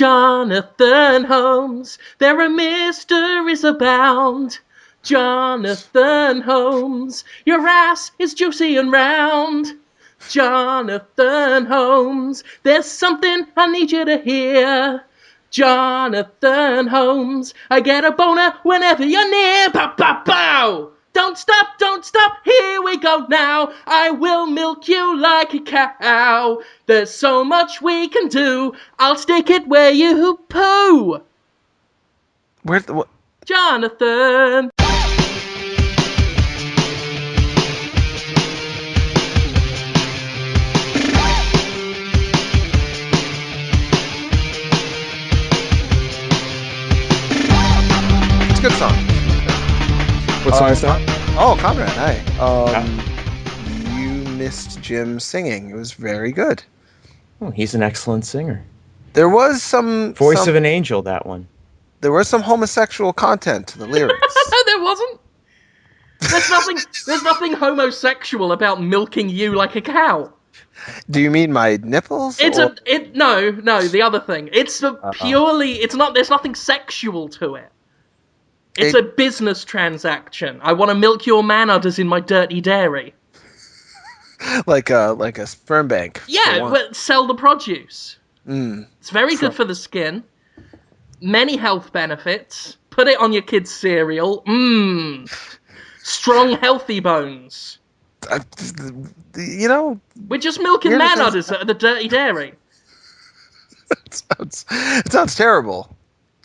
Jonathan Holmes, there are mysteries abound. Jonathan Holmes, your ass is juicy and round. Jonathan Holmes, there's something I need you to hear. Jonathan Holmes, I get a boner whenever you're near. Pow, pow, pow! Don't stop, here we go now. I will milk you like a cow. There's so much we can do. I'll stick it where you poo. What? Jonathan. It's a good song. What song is that? Oh, Conrad, hi. You missed Jim singing. It was very good. Oh, he's an excellent singer. There was some Voice of an angel, that one. There was some homosexual content to the lyrics. No, there wasn't. There's nothing homosexual about milking you like a cow. Do you mean my nipples? No, the other thing. It's there's nothing sexual to it. It's a business transaction. I want to milk your man udders in my dirty dairy. like a sperm bank. Yeah, sell the produce. It's very good for the skin. Many health benefits. Put it on your kid's cereal. Strong, healthy bones. We're just milking man udders at the dirty dairy. It sounds terrible.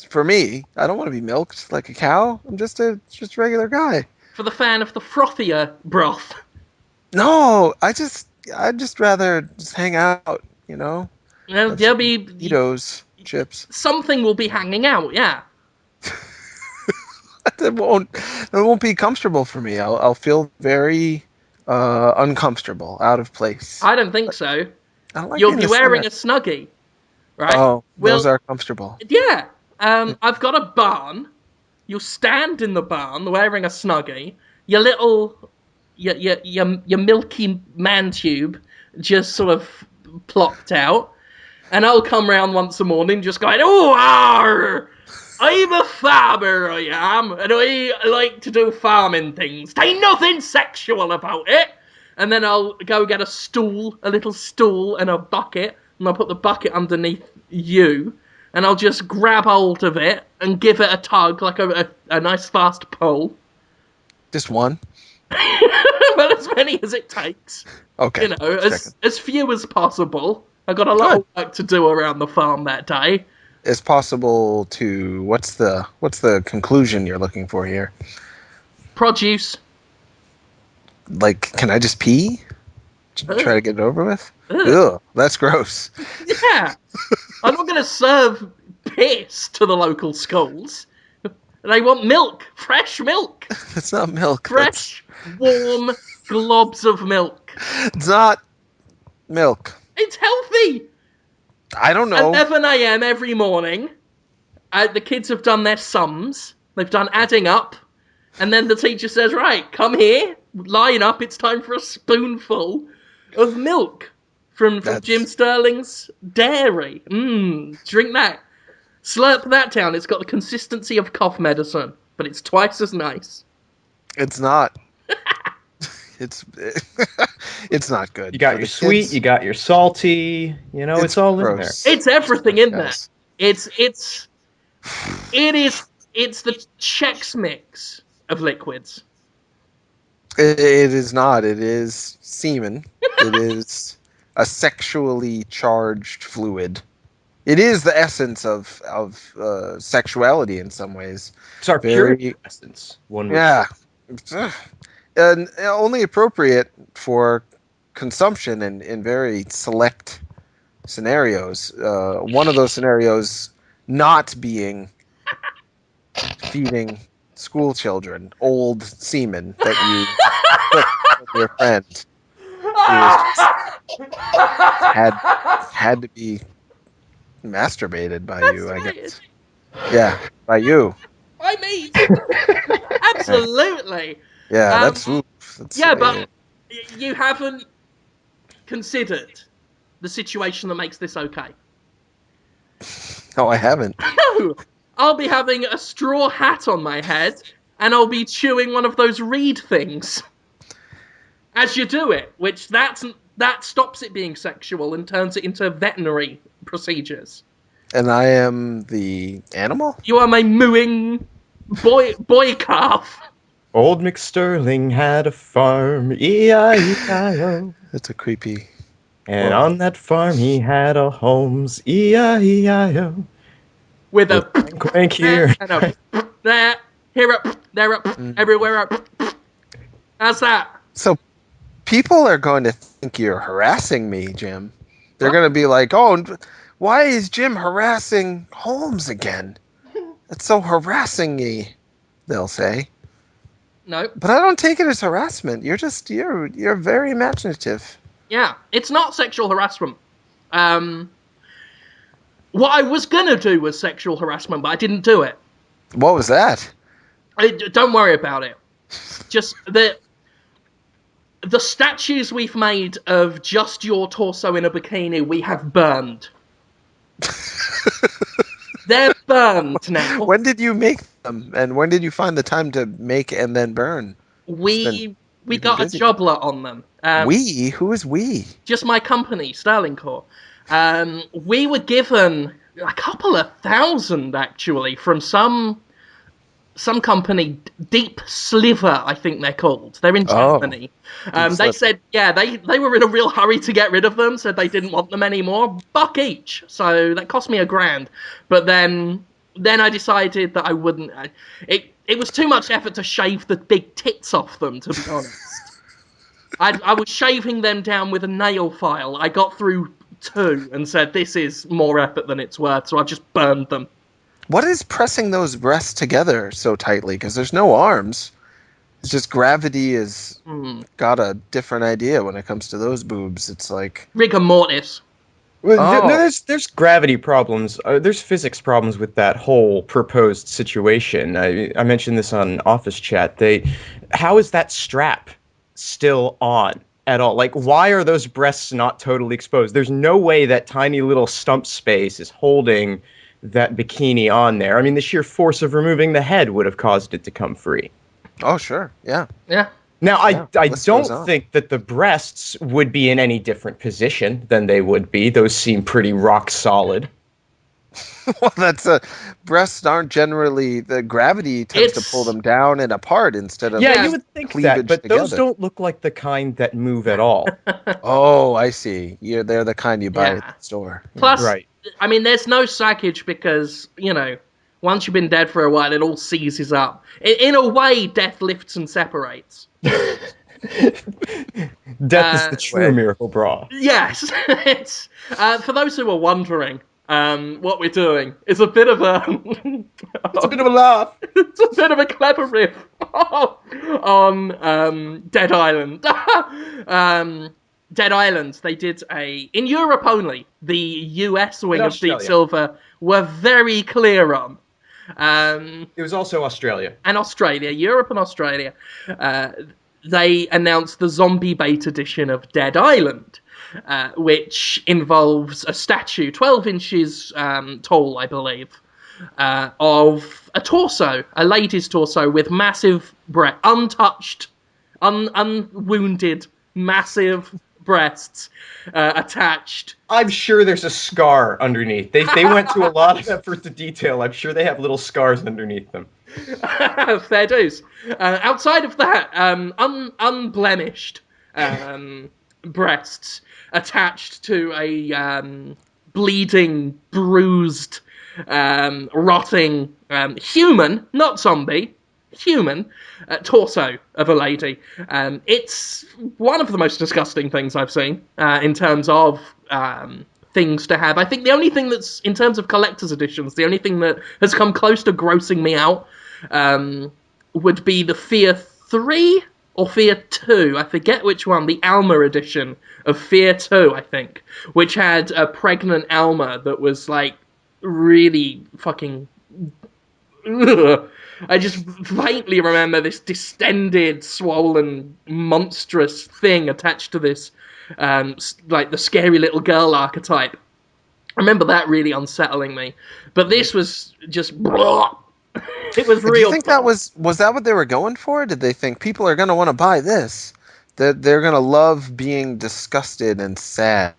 For me, I don't want to be milked like a cow. I'm just a regular guy. For the fan of the frothier broth. No, I'd just rather just hang out, Well, there'll be Cheetos, chips. Something will be hanging out, yeah. It won't be comfortable for me. I'll feel very uncomfortable, out of place. I don't think so. Like You'll be wearing a Snuggie, right? Oh, those are comfortable. Yeah. I've got a barn. You'll stand in the barn wearing a Snuggie. Your little, your milky man tube just sort of plopped out, and I'll come round once a morning just going, I'm a farmer, I am, and I like to do farming things. Ain't nothing sexual about it. And then I'll go get a little stool and a bucket, and I'll put the bucket underneath you, and I'll just grab hold of it and give it a tug like a nice fast pull. Just one? Well, as many as it takes. Okay. As few as possible. I've got a lot of work to do around the farm that day. It's possible to... What's the conclusion you're looking for here? Produce. Like, can I just pee? Try to get it over with? Ugh, that's gross. Yeah. I'm not going to serve piss to the local schools. They want milk. Fresh milk. It's not milk. Fresh, warm globs of milk. It's not milk. It's healthy. I don't know. 11 a.m. every morning. The kids have done their sums. They've done adding up. And then the teacher says, right, come here, line up, it's time for a spoonful of milk from Jim Sterling's dairy. Drink that. Slurp that down. It's got the consistency of cough medicine, but it's twice as nice. It's not. It's not good. You got your sweet, you got your salty, it's all in there. It's everything in there. It's the Chex Mix of liquids. It is not. It is semen. It is a sexually charged fluid. It is the essence of sexuality in some ways. It's our pure essence. And only appropriate for consumption in very select scenarios. One of those scenarios not being feeding school children old semen that you took from your friend had to be masturbated by you, I guess. Yeah, by you. By me. Absolutely. Yeah, that's but you haven't considered the situation that makes this okay. No, I haven't. No! I'll be having a straw hat on my head, and I'll be chewing one of those reed things as you do it, which that stops it being sexual and turns it into veterinary procedures. And I am the animal? You are my mooing boy calf. Old McStirling had a farm, E-I-E-I-O. That's a creepy... And Whoa. on that farm he had a Holmes, E-I-E-I-O. With a Crank here. and a there, here up, there up, everywhere up. How's that? So people are going to think you're harassing me, Jim. They're What? going to be like, oh, why is Jim harassing Holmes again? It's so harassing me, they'll say. No. But I don't take it as harassment. You're very imaginative. Yeah, it's not sexual harassment. What I was gonna do was sexual harassment, but I didn't do it. What was that? Don't worry about it. Just the statues we've made of just your torso in a bikini, we have burned. They're burned now. When did you make them? And when did you find the time to make and then burn? We been got busy. a job lot on them. We? Who is we? Just my company, Sterling Core. We were given a couple of thousand, actually, from some company, Deep Sliver, I think they're called. They're in Germany. They said, they were in a real hurry to get rid of them, said they didn't want them anymore. $1 each. So that cost me $1,000. But then I decided that I wouldn't. It was too much effort to shave the big tits off them, to be honest. I was shaving them down with a nail file. I got through 2 and said, this is more effort than it's worth, so I just burned them. What is pressing those breasts together so tightly? Because there's no arms. It's just gravity has got a different idea when it comes to those boobs. It's like... Rigor mortis. Well, no, there's gravity problems. There's physics problems with that whole proposed situation. I mentioned this on Office Chat. How is that strap still on at all? Like, why are those breasts not totally exposed? There's no way that tiny little stump space is holding that bikini on there. I mean, the sheer force of removing the head would have caused it to come free. Oh, sure. Yeah. Yeah. Now, I don't think that the breasts would be in any different position than they would be. Those seem pretty rock solid. Well, breasts aren't generally, the gravity tends to pull them down and apart instead of you would think that, but together. Those don't look like the kind that move at all. Oh, I see. They're the kind you buy at the store. Plus, right. I mean, there's no saggage because, once you've been dead for a while, it all seizes up. In a way, death lifts and separates. Death is the true miracle bra. Yes. It's for those who are wondering, what we're doing is a bit of a... It's a bit of a laugh. It's a bit of a clever riff on Dead Island. Dead Island, they did in Europe only, the US wing of Deep Silver were very clear on. It was also Australia. And Australia, Europe and Australia. They announced the zombie bait edition of Dead Island, which involves a statue, 12 inches tall, I believe, of a torso, a lady's torso with massive untouched, unwounded, massive breasts attached. I'm sure there's a scar underneath. They went to a lot of effort to detail. I'm sure they have little scars underneath them. Fair dues. Outside of that, unblemished breasts attached to a bleeding, bruised, rotting human, not zombie, human torso of a lady. It's one of the most disgusting things I've seen in terms of things to have. I think the only thing that's, in terms of collector's editions, the only thing that has come close to grossing me out would be the Fear 3 or Fear 2. I forget which one. The Alma edition of Fear 2, I think, which had a pregnant Alma that was, like, really fucking... Ugh. I just vaguely remember this distended, swollen, monstrous thing attached to this, like the scary little girl archetype. I remember that really unsettling me. But this was just... Blah. It was real. Do you think that was that what they were going for? Did they think people are going to want to buy this? That they're going to love being disgusted and sad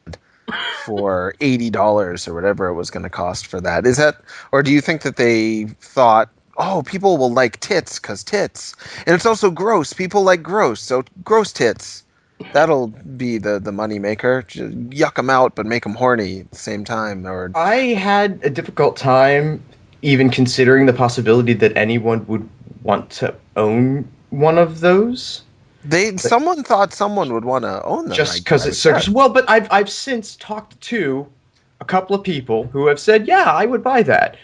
for $80 or whatever it was going to cost for that? Is that, or do you think that they thought, oh, people will like tits because tits, and it's also gross. People like gross, so gross tits. That'll be the money maker. Just yuck them out, but make them horny at the same time. Or I had a difficult time even considering the possibility that anyone would want to own one of those. someone thought someone would want to own them Just because it's so well. But I've since talked to a couple of people who have said, yeah, I would buy that.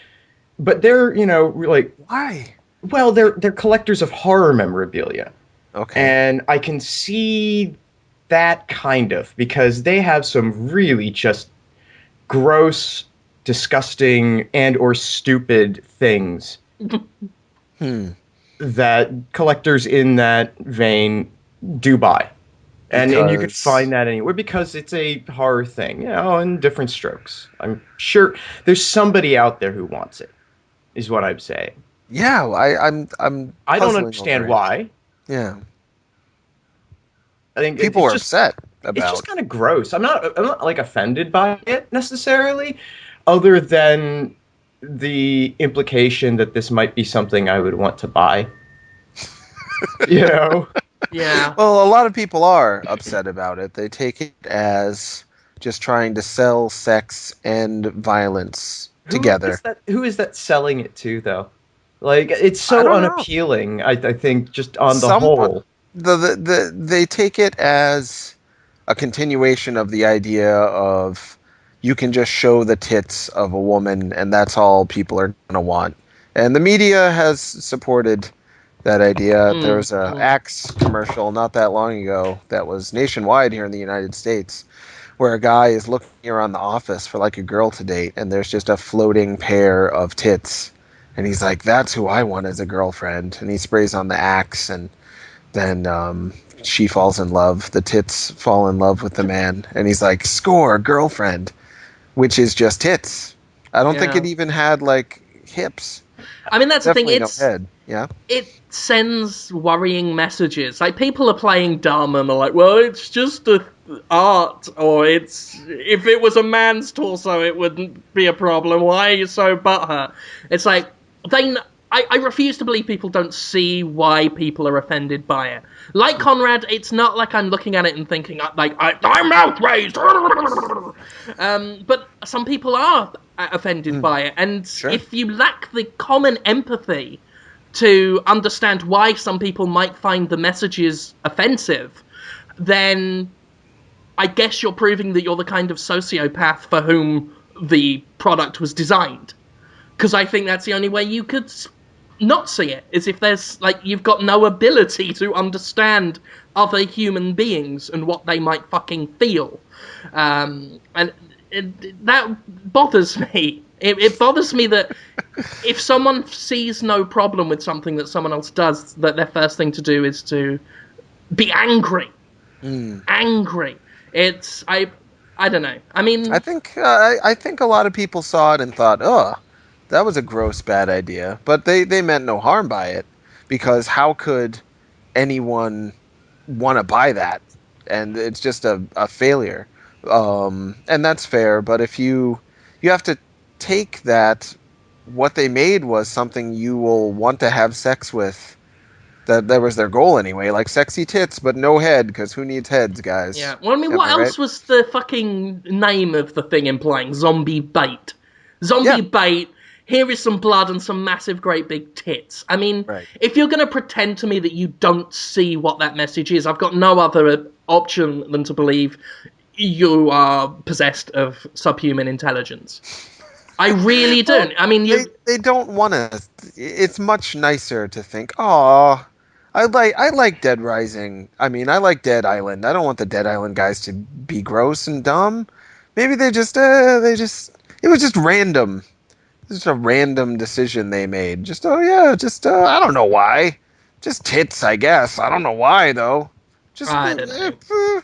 But they're like, why? Well, they're collectors of horror memorabilia. Okay. And I can see that kind of, because they have some really just gross, disgusting, and or stupid things that collectors in that vein do buy. And you could find that anywhere because it's a horror thing, in different strokes. I'm sure there's somebody out there who wants it, is what I'm saying. Yeah, I don't understand why. Yeah. I think people are upset about. It's just kind of gross. I'm not like offended by it necessarily, other than the implication that this might be something I would want to buy. Yeah. Well, a lot of people are upset about it. They take it as just trying to sell sex and violence together. Who is that selling it to, though? Like, it's so unappealing. I think just on the whole. They take it as a continuation of the idea of you can just show the tits of a woman and that's all people are going to want. And the media has supported that idea. There was a Axe commercial not that long ago that was nationwide here in the United States where a guy is looking around the office for like a girl to date and there's just a floating pair of tits. And he's like, that's who I want as a girlfriend. And he sprays on the Axe and then she falls in love. The tits fall in love with the man. And he's like, score, girlfriend. Which is just tits. I don't think it even had, like, hips. I mean, that's definitely the thing. No head. Yeah? It sends worrying messages. Like, people are playing dumb and they're like, well, it's just art. Or it's... If it was a man's torso, it wouldn't be a problem. Why are you so butthurt? It's like, I refuse to believe people don't see why people are offended by it. Like Conrad, it's not like I'm looking at it and thinking, like, I'm outraged! But some people are offended by it. And if you lack the common empathy to understand why some people might find the messages offensive, then I guess you're proving that you're the kind of sociopath for whom the product was designed. Because I think that's the only way you could not see it, is if there's, like, you've got no ability to understand other human beings and what they might fucking feel. And that bothers me. It bothers me that if someone sees no problem with something that someone else does, that their first thing to do is to be angry. Angry. It's, I don't know. I mean... I think a lot of people saw it and thought, oh, that was a gross, bad idea. But they meant no harm by it. Because how could anyone want to buy that? And it's just a failure. And that's fair. But if you have to take that, what they made was something you will want to have sex with. That was their goal anyway. Like sexy tits, but no head, because who needs heads, guys? Yeah. Well, I mean, what else was the fucking name of the thing implying? Zombie bait. Zombie bait. Here is some blood and some massive, great big tits. I mean, if you're going to pretend to me that you don't see what that message is, I've got no other option than to believe you are possessed of subhuman intelligence. I really don't. I mean, they don't want to. It's much nicer to think, oh, I like Dead Rising. I mean, I like Dead Island. I don't want the Dead Island guys to be gross and dumb. Maybe it was just random. Just a random decision they made. Just I don't know why. Just tits, I guess. I don't know why though. I don't know.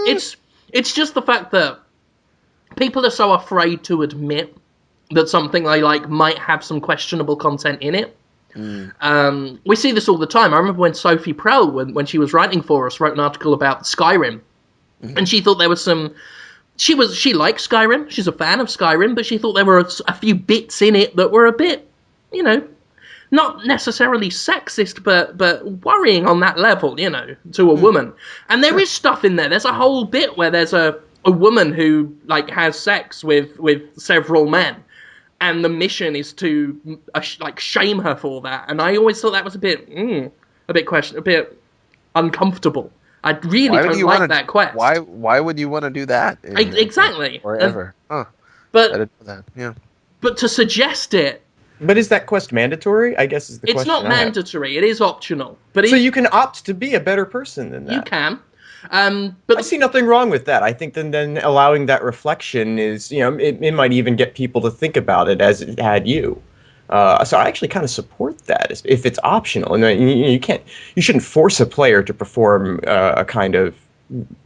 It's just the fact that people are so afraid to admit that something they like might have some questionable content in it. We see this all the time. I remember when Sophie Prell, when she was writing for us, wrote an article about Skyrim, and she thought there was some. She likes Skyrim. She's a fan of Skyrim, but she thought there were a few bits in it that were a bit, not necessarily sexist, but worrying on that level, to a woman. And there is stuff in there. There's a whole bit where there's a woman who like has sex with several men, and the mission is to shame her for that. And I always thought that was a bit uncomfortable. I really don't like that quest. Why would you want to do that? Exactly. Or ever. But I didn't know that. Yeah. But to suggest it. But is that quest mandatory? I guess is the question. It's not mandatory. It is optional. But so you can opt to be a better person than that. You can. But I see nothing wrong with that. I think then allowing that reflection is, it might even get people to think about it as it had you. So I actually kind of support that if it's optional. And you shouldn't force a player to perform a kind of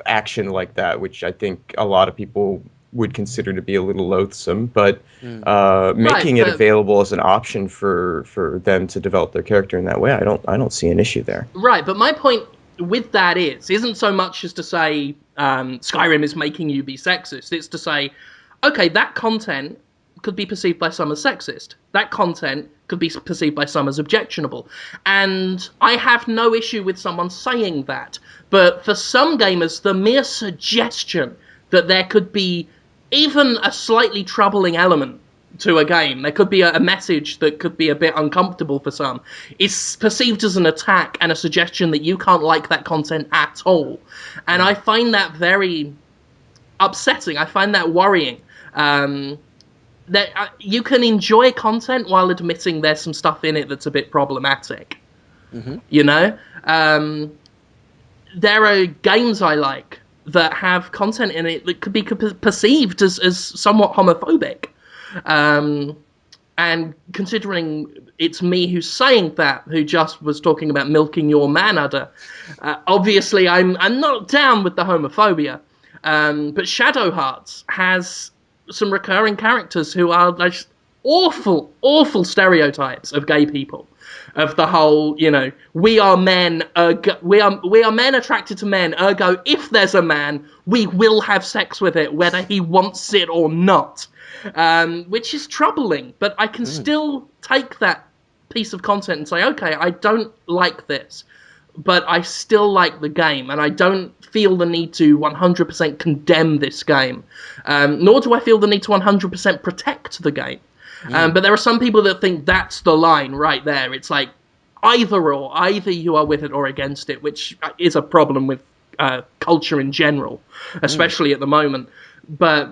action like that, which I think a lot of people would consider to be a little loathsome. But making it available as an option for them to develop their character in that way, I don't see an issue there. Right, but my point with that isn't so much as to say Skyrim is making you be sexist. It's to say, okay, that content could be perceived by some as sexist. That content could be perceived by some as objectionable. And I have no issue with someone saying that. But for some gamers, the mere suggestion that there could be even a slightly troubling element to a game, there could be a message that could be a bit uncomfortable for some, is perceived as an attack and a suggestion that you can't like that content at all. And I find that very upsetting. I find that worrying. That you can enjoy content while admitting there's some stuff in it that's a bit problematic. There are games I like that have content in it that could be perceived as somewhat homophobic. And considering it's me who's saying that, who just was talking about milking your man udder, obviously I'm not down with the homophobia. But Shadow Hearts has some recurring characters who are like awful stereotypes of gay people, of the whole, we are men, we are men attracted to men, ergo if there's a man, we will have sex with it, whether he wants it or not, which is troubling. But I can still take that piece of content and say, okay, I don't like this, but I still like the game, and I don't feel the need to 100% condemn this game, nor do I feel the need to 100% protect the game. But there are some people that think that's the line right there. It's like either you are with it or against it, which is a problem with culture in general, especially at the moment. But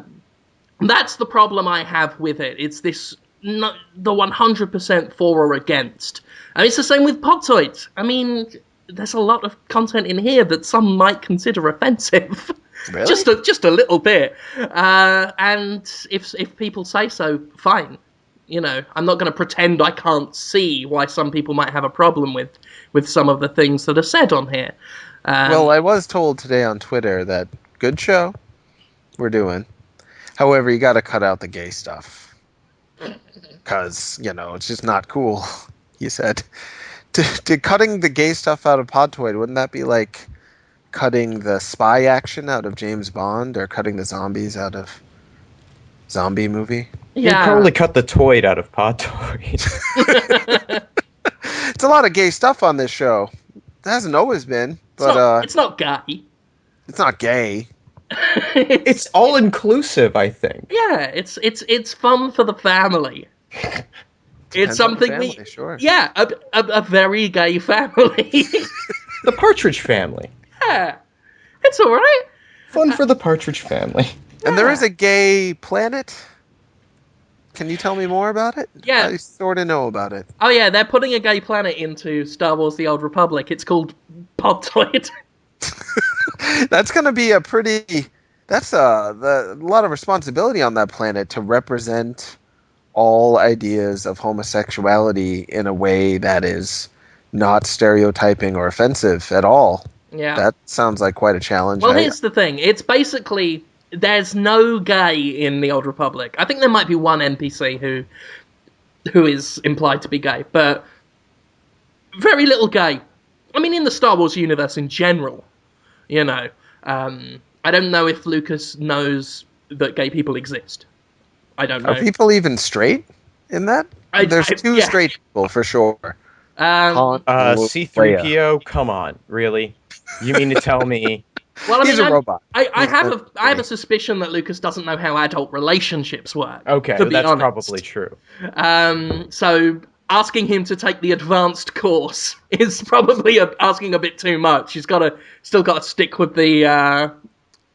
that's the problem I have with it. It's this the 100% for or against. And it's the same with Podtoid. I mean, there's a lot of content in here that some might consider offensive. Really? just a little bit. And if people say so, fine. I'm not going to pretend I can't see why some people might have a problem with some of the things that are said on here. Well, I was told today on Twitter that good show we're doing. However, you got to cut out the gay stuff. Because, it's just not cool, he said. To cutting the gay stuff out of Podtoid, wouldn't that be like cutting the spy action out of James Bond, or cutting the zombies out of Zombie Movie? Yeah. You'd probably cut the Toid out of Podtoid. It's a lot of gay stuff on this show. It hasn't always been, but it's not gay. It's not gay. It's all inclusive, I think. Yeah, it's fun for the family. It's something family, sure. Yeah, a very gay family. The Partridge Family. Yeah, it's all right. Fun for the Partridge Family. And there is a gay planet. Can you tell me more about it? Yeah. I sort of know about it. Oh yeah, they're putting a gay planet into Star Wars The Old Republic. It's called Podtoid. That's going to be a pretty... That's a lot of responsibility on that planet to represent all ideas of homosexuality in a way that is not stereotyping or offensive at all. Yeah. That sounds like quite a challenge. Well, here's the thing. It's basically... there's no gay in the Old Republic. I think there might be one NPC who is implied to be gay, but very little gay. I mean, in the Star Wars universe in general, you know. I don't know if Lucas knows that gay people exist. I don't know. Are people even straight in that? There's two yeah. straight people for sure. C-3PO, come on, really? You mean to tell me? Well, I He's mean, a robot. I have a suspicion that Lucas doesn't know how adult relationships work. Okay, to be that's honest. probably true. So asking him to take the advanced course is probably asking a bit too much. He's still got to stick with the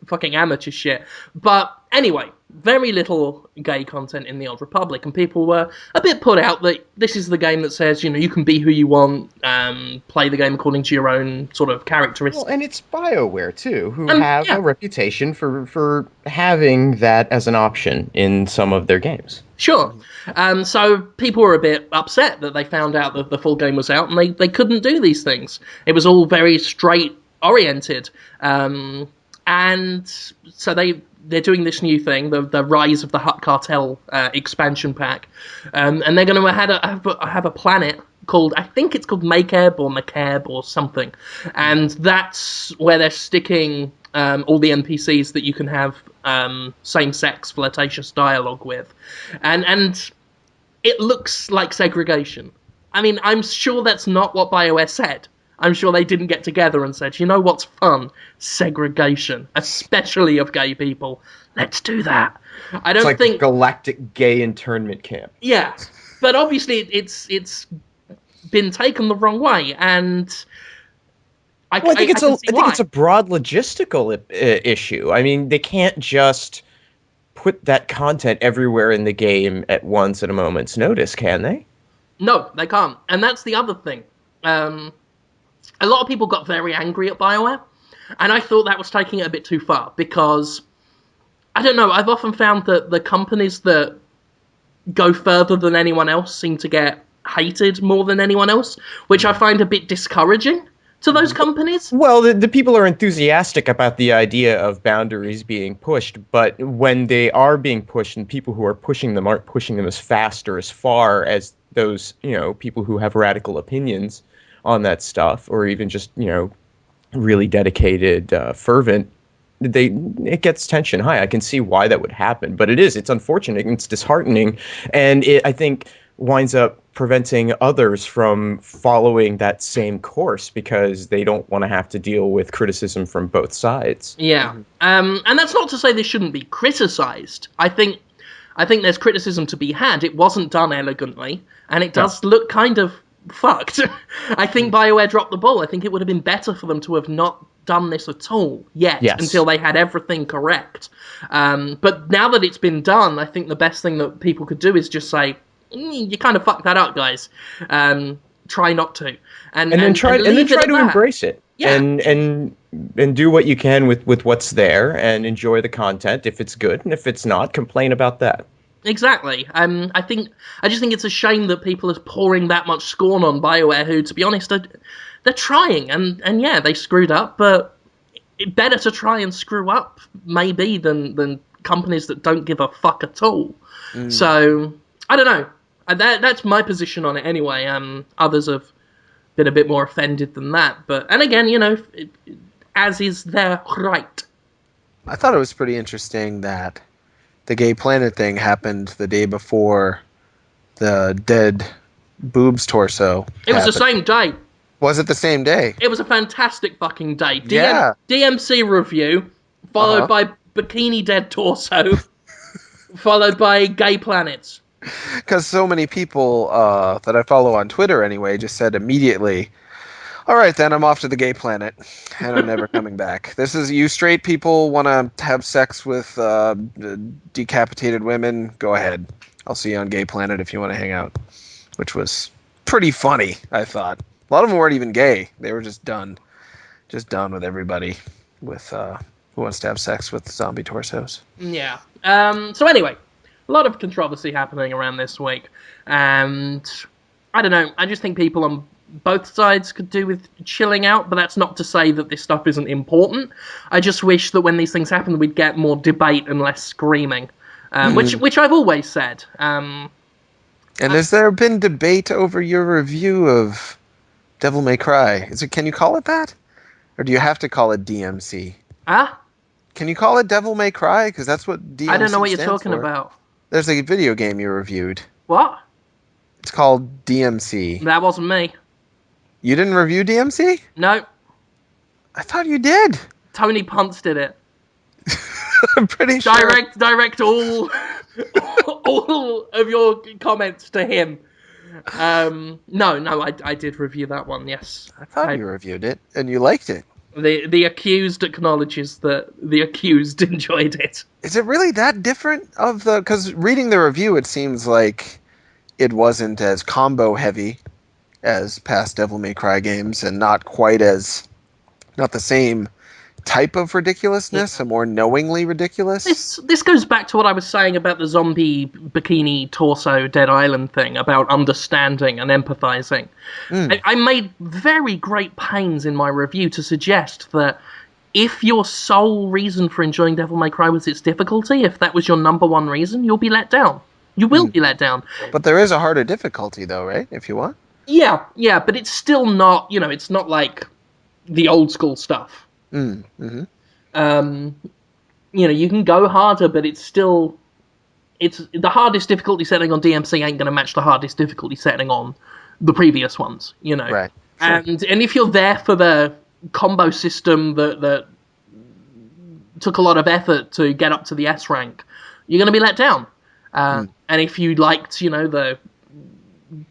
fucking amateur shit. But anyway, very little gay content in the Old Republic, and people were a bit put out that this is the game that says, you know, you can be who you want, play the game according to your own sort of characteristics. Well, and it's BioWare too, who have a reputation for having that as an option in some of their games. Sure. So people were a bit upset that they found out that the full game was out and they couldn't do these things. It was all very straight oriented. And so they're doing this new thing, the Rise of the Hutt Cartel expansion pack, and they're going to have a planet called, I think it's called Makeb or Makeb or something, and that's where they're sticking all the NPCs that you can have same-sex flirtatious dialogue with, and it looks like segregation. I mean, I'm sure that's not what BioWare said. I'm sure they didn't get together and said, you know what's fun? Segregation, especially of gay people. Let's do that. I don't think a galactic gay internment camp. Yeah, but obviously it's been taken the wrong way, and I think it's a broad logistical issue. I mean, they can't just put that content everywhere in the game at once at a moment's notice, can they? No, they can't, and that's the other thing. A lot of people got very angry at BioWare, and I thought that was taking it a bit too far, because, I don't know, I've often found that the companies that go further than anyone else seem to get hated more than anyone else, which I find a bit discouraging to those companies. Well, the people are enthusiastic about the idea of boundaries being pushed, but when they are being pushed and people who are pushing them aren't pushing them as fast or as far as those, you know, people who have radical opinions on that stuff, or even just, you know, really dedicated, fervent, it gets tension high. I can see why that would happen, but it's unfortunate and it's disheartening, and it, I think, winds up preventing others from following that same course because they don't want to have to deal with criticism from both sides. Yeah, and that's not to say this shouldn't be criticized. I think there's criticism to be had. It wasn't done elegantly, and it does look kind of fucked. I think BioWare dropped the ball. I think it would have been better for them to have not done this at all yet, until they had everything correct. But now that it's been done, I think the best thing that people could do is just say, you kind of fucked that up, guys. Try not to. And then try to embrace it. Yeah. And do what you can with what's there and enjoy the content if it's good, and if it's not, complain about that. Exactly. I just think it's a shame that people are pouring that much scorn on BioWare, who, to be honest, they're trying, and yeah, they screwed up, but better to try and screw up, maybe, than companies that don't give a fuck at all. So, I don't know. That's my position on it anyway. Others have been a bit more offended than that, and again, you know, as is their right. I thought it was pretty interesting that the Gay Planet thing happened the day before the dead boobs torso. It was the same day. Was it the same day? It was a fantastic fucking day. Yeah. DMC review, followed by bikini dead torso, followed by Gay Planets. Because so many people that I follow on Twitter anyway just said immediately, all right, then I'm off to the Gay Planet, and I'm never coming back. This is, you straight people want to have sex with decapitated women, go ahead. I'll see you on Gay Planet if you want to hang out. Which was pretty funny, I thought. A lot of them weren't even gay. They were just done. Just done with everybody with who wants to have sex with zombie torsos. Yeah. So anyway, a lot of controversy happening around this week. And I don't know, I just think people on both sides could do with chilling out, but that's not to say that this stuff isn't important. I just wish that when these things happen, we'd get more debate and less screaming, which I've always said. And has there been debate over your review of Devil May Cry? Can you call it that? Or do you have to call it DMC? Can you call it Devil May Cry? Because that's what DMC I don't know what you're stands talking for. about. There's a video game you reviewed. What? It's called DMC. That wasn't me. You didn't review DMC? No. I thought you did. Tony Punts did it. I'm pretty sure. Direct all of your comments to him. No, I did review that one, yes. I thought you reviewed it, and you liked it. The accused acknowledges that the accused enjoyed it. Is it really that different of the... Because reading the review, it seems like it wasn't as combo-heavy as past Devil May Cry games, and not quite as... Not the same type of ridiculousness, a more knowingly ridiculous. This goes back to what I was saying about the zombie bikini torso Dead Island thing, about understanding and empathizing. I made very great pains in my review to suggest that if your sole reason for enjoying Devil May Cry was its difficulty, if that was your number one reason, you'll be let down. You will be let down. But there is a harder difficulty, though, right? If you want. Yeah, but it's still not, it's not like the old school stuff. You can go harder, but it's the hardest difficulty setting on DMC ain't going to match the hardest difficulty setting on the previous ones, Right. Sure. And if you're there for the combo system that took a lot of effort to get up to the S rank, you're going to be let down. And if you liked, the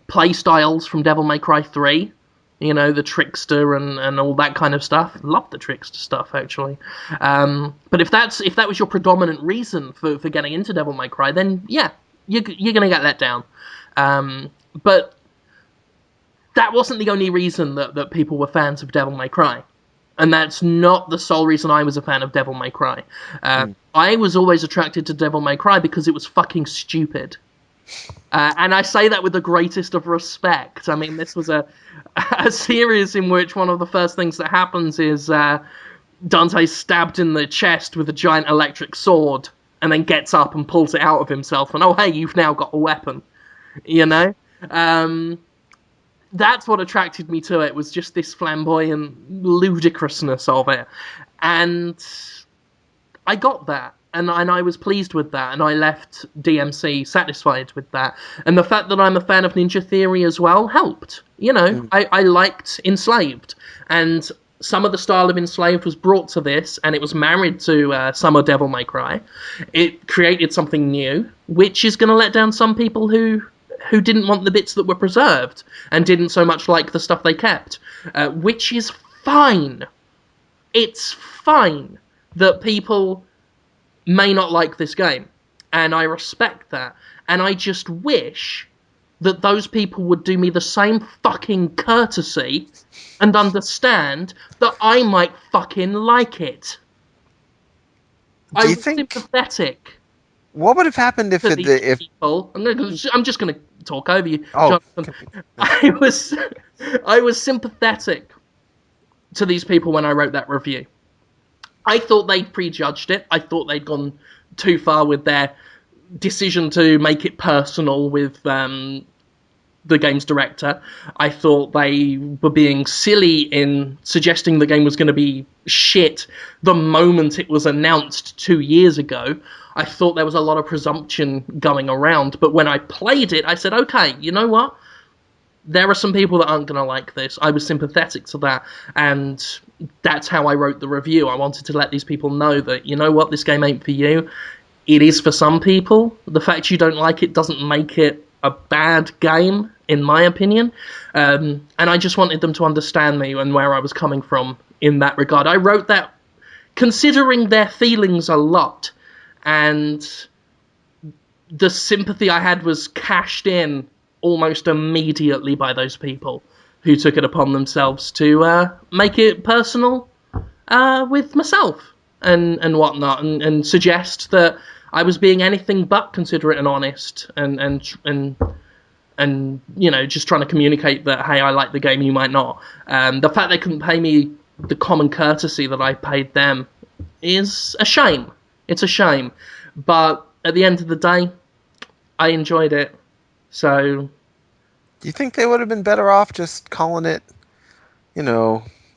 play styles from Devil May Cry 3, the trickster and all that kind of stuff. Love the trickster stuff, actually. But if that was your predominant reason for getting into Devil May Cry, then yeah, you're going to get let down. But that wasn't the only reason that people were fans of Devil May Cry. And that's not the sole reason I was a fan of Devil May Cry. I was always attracted to Devil May Cry because it was fucking stupid. And I say that with the greatest of respect. I mean, this was a series in which one of the first things that happens is Dante's stabbed in the chest with a giant electric sword and then gets up and pulls it out of himself. And, oh, hey, you've now got a weapon. That's what attracted me to it, was just this flamboyant ludicrousness of it. And I got that. And I was pleased with that, and I left DMC satisfied with that. And the fact that I'm a fan of Ninja Theory as well helped. I liked Enslaved, and some of the style of Enslaved was brought to this, and it was married to some of Devil May Cry. It created something new, which is going to let down some people who didn't want the bits that were preserved, and didn't so much like the stuff they kept, which is fine. It's fine that people may not like this game, and I respect that, and I just wish that those people would do me the same fucking courtesy and understand that I might fucking like it. Do you think sympathetic. What would have happened if people? I'm just going to talk over you, Oh. Jonathan. I was sympathetic to these people when I wrote that review. I thought they'd prejudged it. I thought they'd gone too far with their decision to make it personal with the game's director. I thought they were being silly in suggesting the game was going to be shit the moment it was announced 2 years ago. I thought there was a lot of presumption going around. But when I played it, I said, okay, you know what? There are some people that aren't going to like this. I was sympathetic to that, and that's how I wrote the review. I wanted to let these people know that, you know what, this game ain't for you. It is for some people. The fact you don't like it doesn't make it a bad game, in my opinion. And I just wanted them to understand me and where I was coming from in that regard. I wrote that considering their feelings a lot, and the sympathy I had was cashed in almost immediately by those people who took it upon themselves to make it personal with myself and whatnot, and suggest that I was being anything but considerate and honest, and and just trying to communicate that, hey, I like the game, you might not. The fact they couldn't pay me the common courtesy that I paid them is a shame. It's a shame. But at the end of the day, I enjoyed it. So... Do you think they would have been better off just calling it,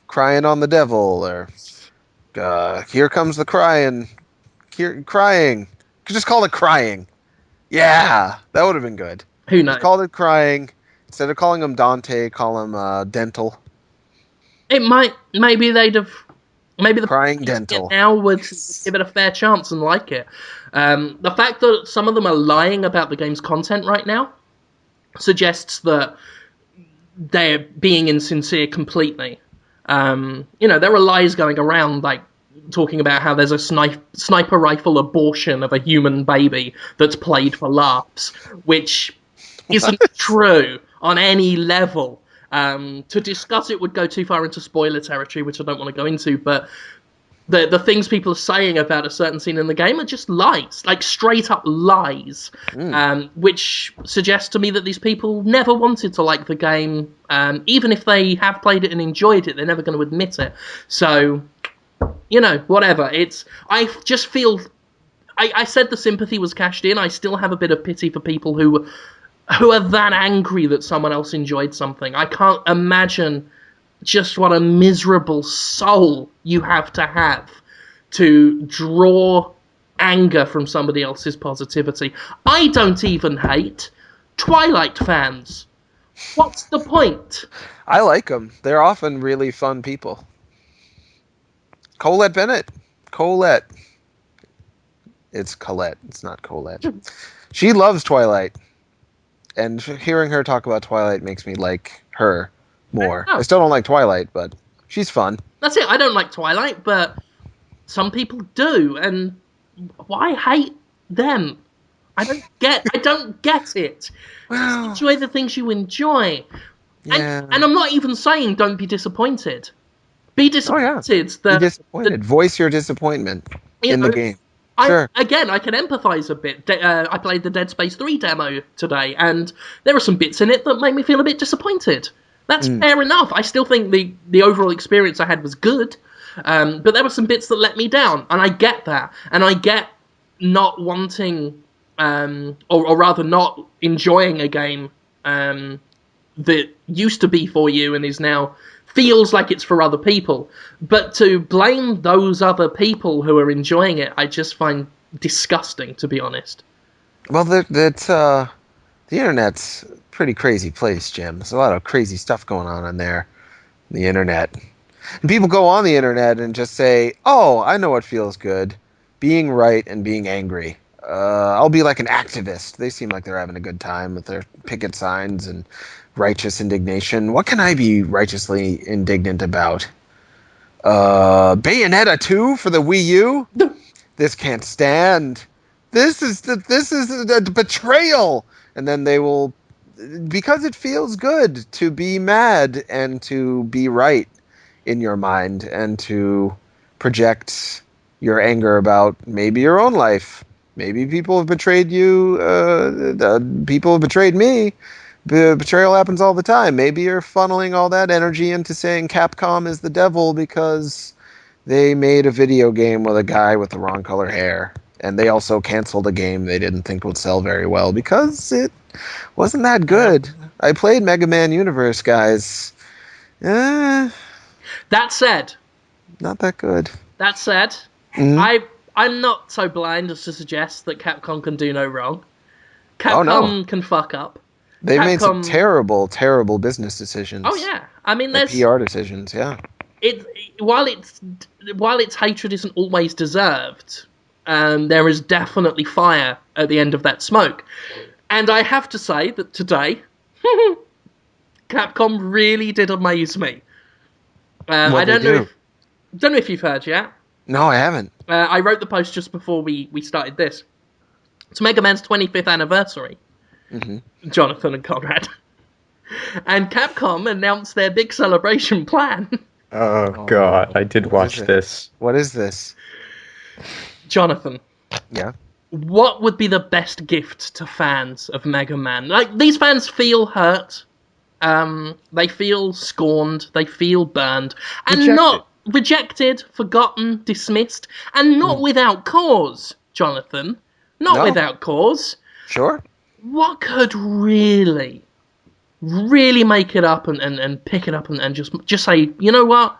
crying on the devil, or here comes the crying, crying? Could just call it crying. Yeah, that would have been good. Who knows? Just called it crying. Instead of calling him Dante, call him Dental. It might. Maybe they'd have. Maybe the Crying Dental now would give it a fair chance and like it. The fact that some of them are lying about the game's content right now suggests that they're being insincere completely. There are lies going around, like talking about how there's a sniper rifle abortion of a human baby that's played for laughs, which isn't true on any level. To discuss it would go too far into spoiler territory, which I don't want to go into, but the things people are saying about a certain scene in the game are just lies, like straight up lies, which suggests to me that these people never wanted to like the game. Even if they have played it and enjoyed it, they're never going to admit it. So, whatever. I just feel... I said the sympathy was cashed in. I still have a bit of pity for people who are that angry that someone else enjoyed something. I can't imagine just what a miserable soul you have to draw anger from somebody else's positivity. I don't even hate Twilight fans. What's the point? I like them. They're often really fun people. Colette Bennett. Colette. It's Colette. It's not Colette. She loves Twilight. And hearing her talk about Twilight makes me like her more. I still don't like Twilight, but she's fun. That's it. I don't like Twilight, but some people do. And why hate them? I don't get it. Well, Just enjoy the things you enjoy. Yeah. And I'm not even saying don't be disappointed. Be disappointed. Be disappointed. Voice your disappointment in the game. Sure. I can empathise a bit. I played the Dead Space 3 demo today, and there are some bits in it that made me feel a bit disappointed. That's fair enough. I still think the overall experience I had was good, but there were some bits that let me down, and I get that. And I get not wanting, or rather not enjoying a game that used to be for you and is now... feels like it's for other people. But to blame those other people who are enjoying it, I just find disgusting, to be honest. Well, the internet's a pretty crazy place, Jim. There's a lot of crazy stuff going on there, the internet. And people go on the internet and just say, oh, I know what feels good. Being right and being angry. I'll be like an activist. They seem like they're having a good time with their picket signs and righteous indignation. What can I be righteously indignant about? Bayonetta 2 for the Wii U? This can't stand. This is a betrayal. And then they will, because it feels good to be mad and to be right in your mind and to project your anger about maybe your own life. Maybe people have betrayed you. People have betrayed me. Betrayal happens all the time. Maybe you're funneling all that energy into saying Capcom is the devil because they made a video game with a guy with the wrong color hair. And they also canceled a game they didn't think would sell very well because it wasn't that good. I played Mega Man Universe, guys. That said... not that good. That said, I'm not so blind as to suggest that Capcom can do no wrong. Capcom can fuck up. They've made some terrible, terrible business decisions. Oh yeah, I mean, there's PR decisions. Yeah. While its hatred isn't always deserved, there is definitely fire at the end of that smoke. And I have to say that today, Capcom really did amaze me. I don't know if you've heard yet. No, I haven't. I wrote the post just before we started this. It's Mega Man's 25th anniversary. Mm-hmm. Jonathan and Conrad. And Capcom announced their big celebration plan. Oh God, I did watch this. What is this? Jonathan. Yeah? what would be the best gift to fans of Mega Man? Like, these fans feel hurt. They feel scorned. They feel burned. And not rejected, forgotten, dismissed. And not without cause, Jonathan. Not without cause. Sure. What could really make it up and pick it up and just say, you know what?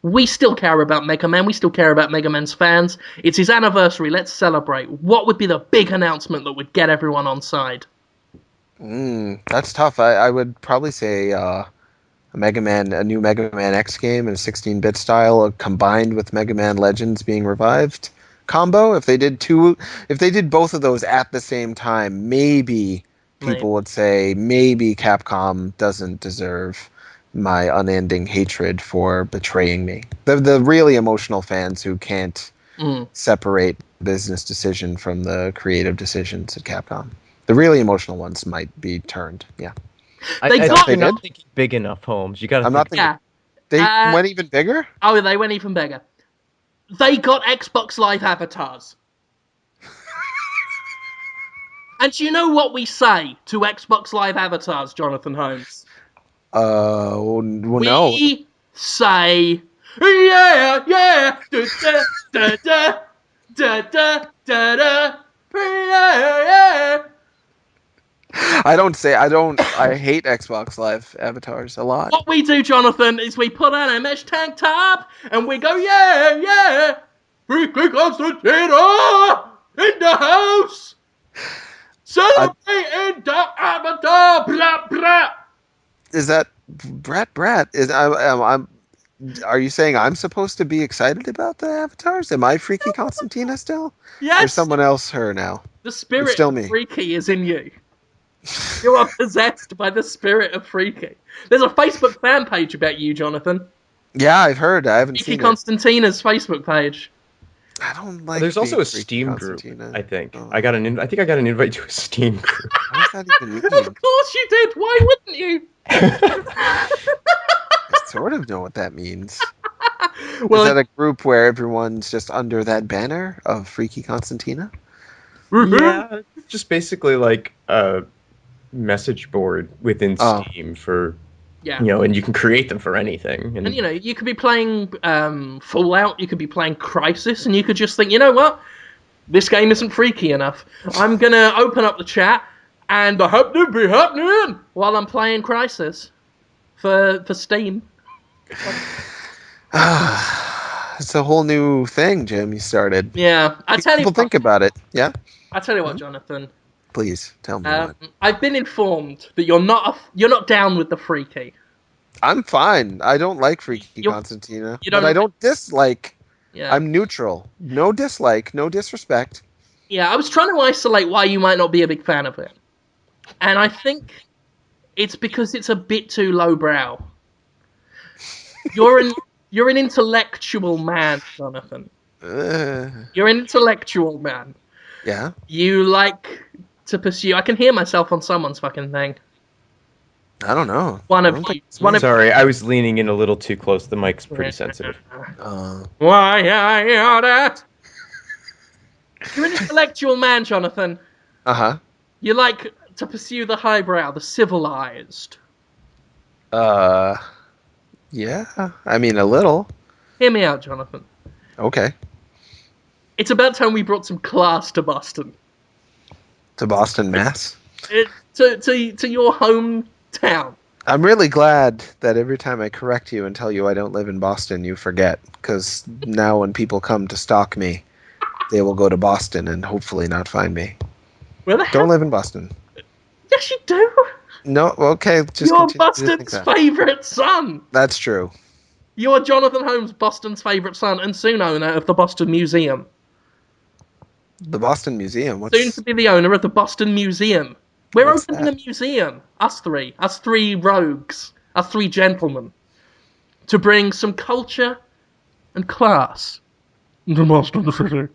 We still care about Mega Man. We still care about Mega Man's fans. It's his anniversary. Let's celebrate. What would be the big announcement that would get everyone on side? That's tough. I would probably say a new Mega Man X game in a 16-bit style, combined with Mega Man Legends being revived combo. If they did both of those at the same time, maybe people would say maybe Capcom doesn't deserve my unending hatred for betraying me. The really emotional fans who can't separate business decision from the creative decisions at Capcom. The really emotional ones might be turned. Yeah. You're not thinking big enough, Holmes. You gotta think. Yeah. They went even bigger? Oh, they went even bigger. They got Xbox Live avatars. And do you know what we say to Xbox Live avatars, Jonathan Holmes? No. We say, yeah, da da da da da da da, yeah. I hate Xbox Live avatars a lot. What we do, Jonathan, is we put on a mesh tank top and we go, yeah, Freaky Constantina in the house, celebrating the avatar, blah blah. Is that Brat? Are you saying I'm supposed to be excited about the avatars? Am I Freaky Constantina still? Yes. Or someone else her now? The spirit still of me. Freaky is in you. You are possessed by the spirit of Freaky. There's a Facebook fan page about you, Jonathan. Yeah, I've heard. I haven't Freaky seen Constantina's Facebook page. I don't like. There's also a Freaky Steam group. Constantina. I think Oh. I think I got an invite to a Steam group. What does that even mean? Of course you did. Why wouldn't you? I sort of know what that means. Well, is that a group where everyone's just under that banner of Freaky Constantina? Yeah, just basically like a message board within Steam for, and you can create them for anything. And you could be playing Fallout, you could be playing Crysis, and you could just think, you know what? This game isn't freaky enough. I'm going to open up the chat, and the happening be happening while I'm playing Crysis for Steam. It's a whole new thing, Jim, you started. Yeah. People think about it, yeah? I tell you what, Jonathan. Please, tell me what. I've been informed that you're not down with the freaky. I'm fine. I don't like Freaky Constantina. But I don't dislike. Yeah. I'm neutral. No dislike, no disrespect. Yeah, I was trying to isolate why you might not be a big fan of it. And I think it's because it's a bit too lowbrow. You're an intellectual man, Jonathan. You're an intellectual man. Yeah? You like to pursue... I can hear myself on someone's fucking thing. I don't know. Sorry, I was leaning in a little too close. The mic's pretty sensitive. Why are you that? You're an intellectual man, Jonathan. Uh-huh. You like to pursue the highbrow, the civilized. Yeah. I mean, a little. Hear me out, Jonathan. Okay. It's about time we brought some class to Boston. To Boston, Mass? To your hometown. I'm really glad that every time I correct you and tell you I don't live in Boston, you forget. Because now when people come to stalk me, they will go to Boston and hopefully not find me. Where the hell? Don't live in Boston. Yes, you do. No, okay. Just You're Boston's favourite son. That's true. You're Jonathan Holmes, Boston's favourite son, and soon owner of the Boston Museum. The Boston Museum? Soon to be the owner of the Boston Museum. We're opening a museum. Us three rogues. Us three gentlemen. To bring some culture and class into Boston City.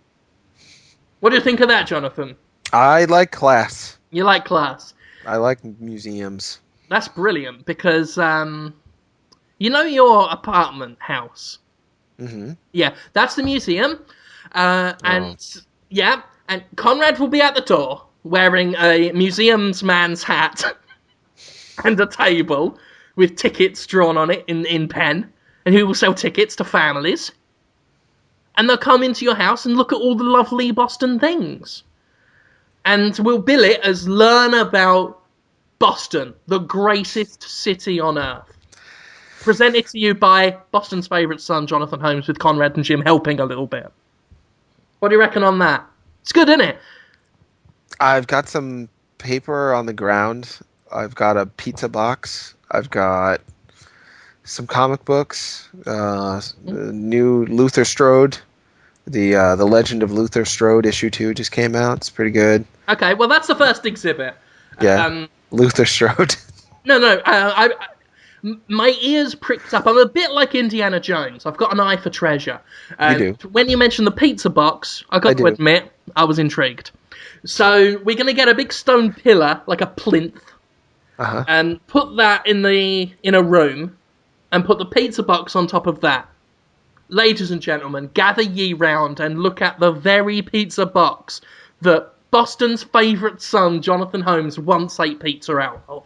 What do you think of that, Jonathan? I like class. You like class? I like museums. That's brilliant, because, you know your apartment house? Mm-hmm. Yeah, that's the museum. And And Conrad will be at the door, wearing a museum's man's hat and a table with tickets drawn on it in pen, and he will sell tickets to families. And they'll come into your house and look at all the lovely Boston things. And we'll bill it as Learn About Boston, the greatest city on earth. Presented to you by Boston's favourite son, Jonathan Holmes, with Conrad and Jim helping a little bit. What do you reckon on that? It's good, isn't it? I've got some paper on the ground. I've got a pizza box. I've got some comic books. New Luther Strode. The Legend of Luther Strode issue 2 just came out. It's pretty good. Okay, well, that's the first exhibit. Yeah, Luther Strode. No, my ears pricked up. I'm a bit like Indiana Jones. I've got an eye for treasure. You do. When you mentioned the pizza box, I got to admit, I was intrigued. So we're going to get a big stone pillar, like a plinth, and put that in a room, and put the pizza box on top of that. Ladies and gentlemen, gather ye round and look at the very pizza box that Boston's favourite son, Jonathan Holmes, once ate pizza out of.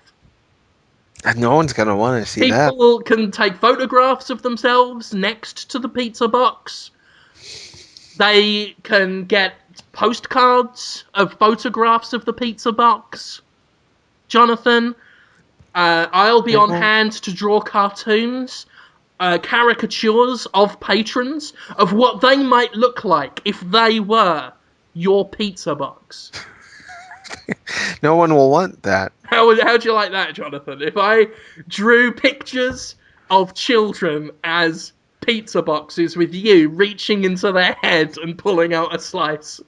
And no one's going to want to see that. People can take photographs of themselves next to the pizza box. They can get postcards of photographs of the pizza box. Jonathan, I'll be on hand to draw cartoons, caricatures of patrons of what they might look like if they were your pizza box. No one will want that. How'd you like that, Jonathan? If I drew pictures of children as pizza boxes with you reaching into their head and pulling out a slice.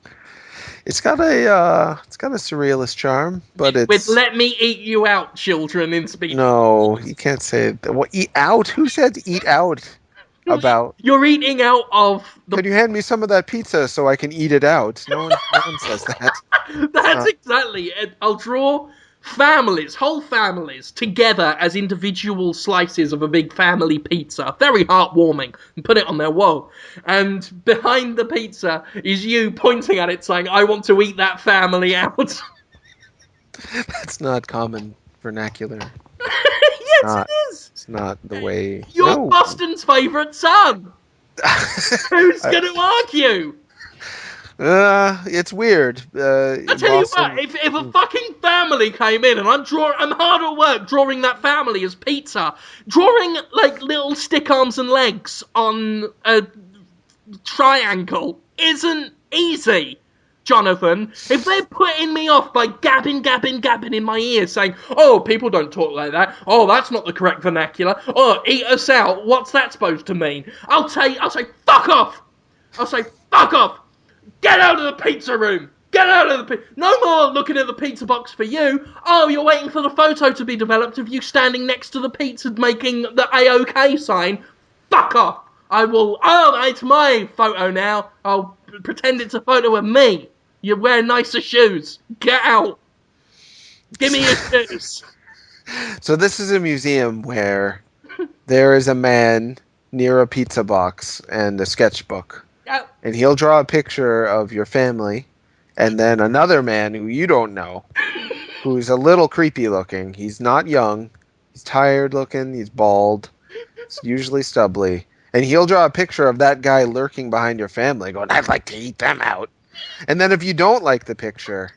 It's got a surrealist charm, but it's with "Let me eat you out," children in speech. No, you can't say it. What, eat out? Who said eat out? You're eating out of the... Could you hand me some of that pizza so I can eat it out? No one says that. That's exactly it. I'll draw families, whole families, together as individual slices of a big family pizza. Very heartwarming. And put it on their wall. And behind the pizza is you pointing at it saying, I want to eat that family out. That's not common vernacular. Yes, it is. It's not the way... You're Boston's favourite son. Who's going to argue? It's weird. I tell you what, if a fucking family came in and I'm hard at work drawing that family as pizza, drawing like little stick arms and legs on a triangle isn't easy, Jonathan. If they're putting me off by gabbing in my ear saying, oh, people don't talk like that, oh, that's not the correct vernacular, oh, eat us out, what's that supposed to mean? I'll say, fuck off! I'll say, fuck off! Get out of the pizza room! Get out of the No more looking at the pizza box for you! Oh, you're waiting for the photo to be developed of you standing next to the pizza making the A-OK sign? Fuck off! It's my photo now. I'll pretend it's a photo of me. You're wearing nicer shoes. Get out! Give me your shoes! So this is a museum where there is a man near a pizza box and a sketchbook. And he'll draw a picture of your family, and then another man who you don't know, who's a little creepy looking. He's not young. He's tired looking. He's bald. He's usually stubbly. And he'll draw a picture of that guy lurking behind your family going, I'd like to eat them out. And then if you don't like the picture,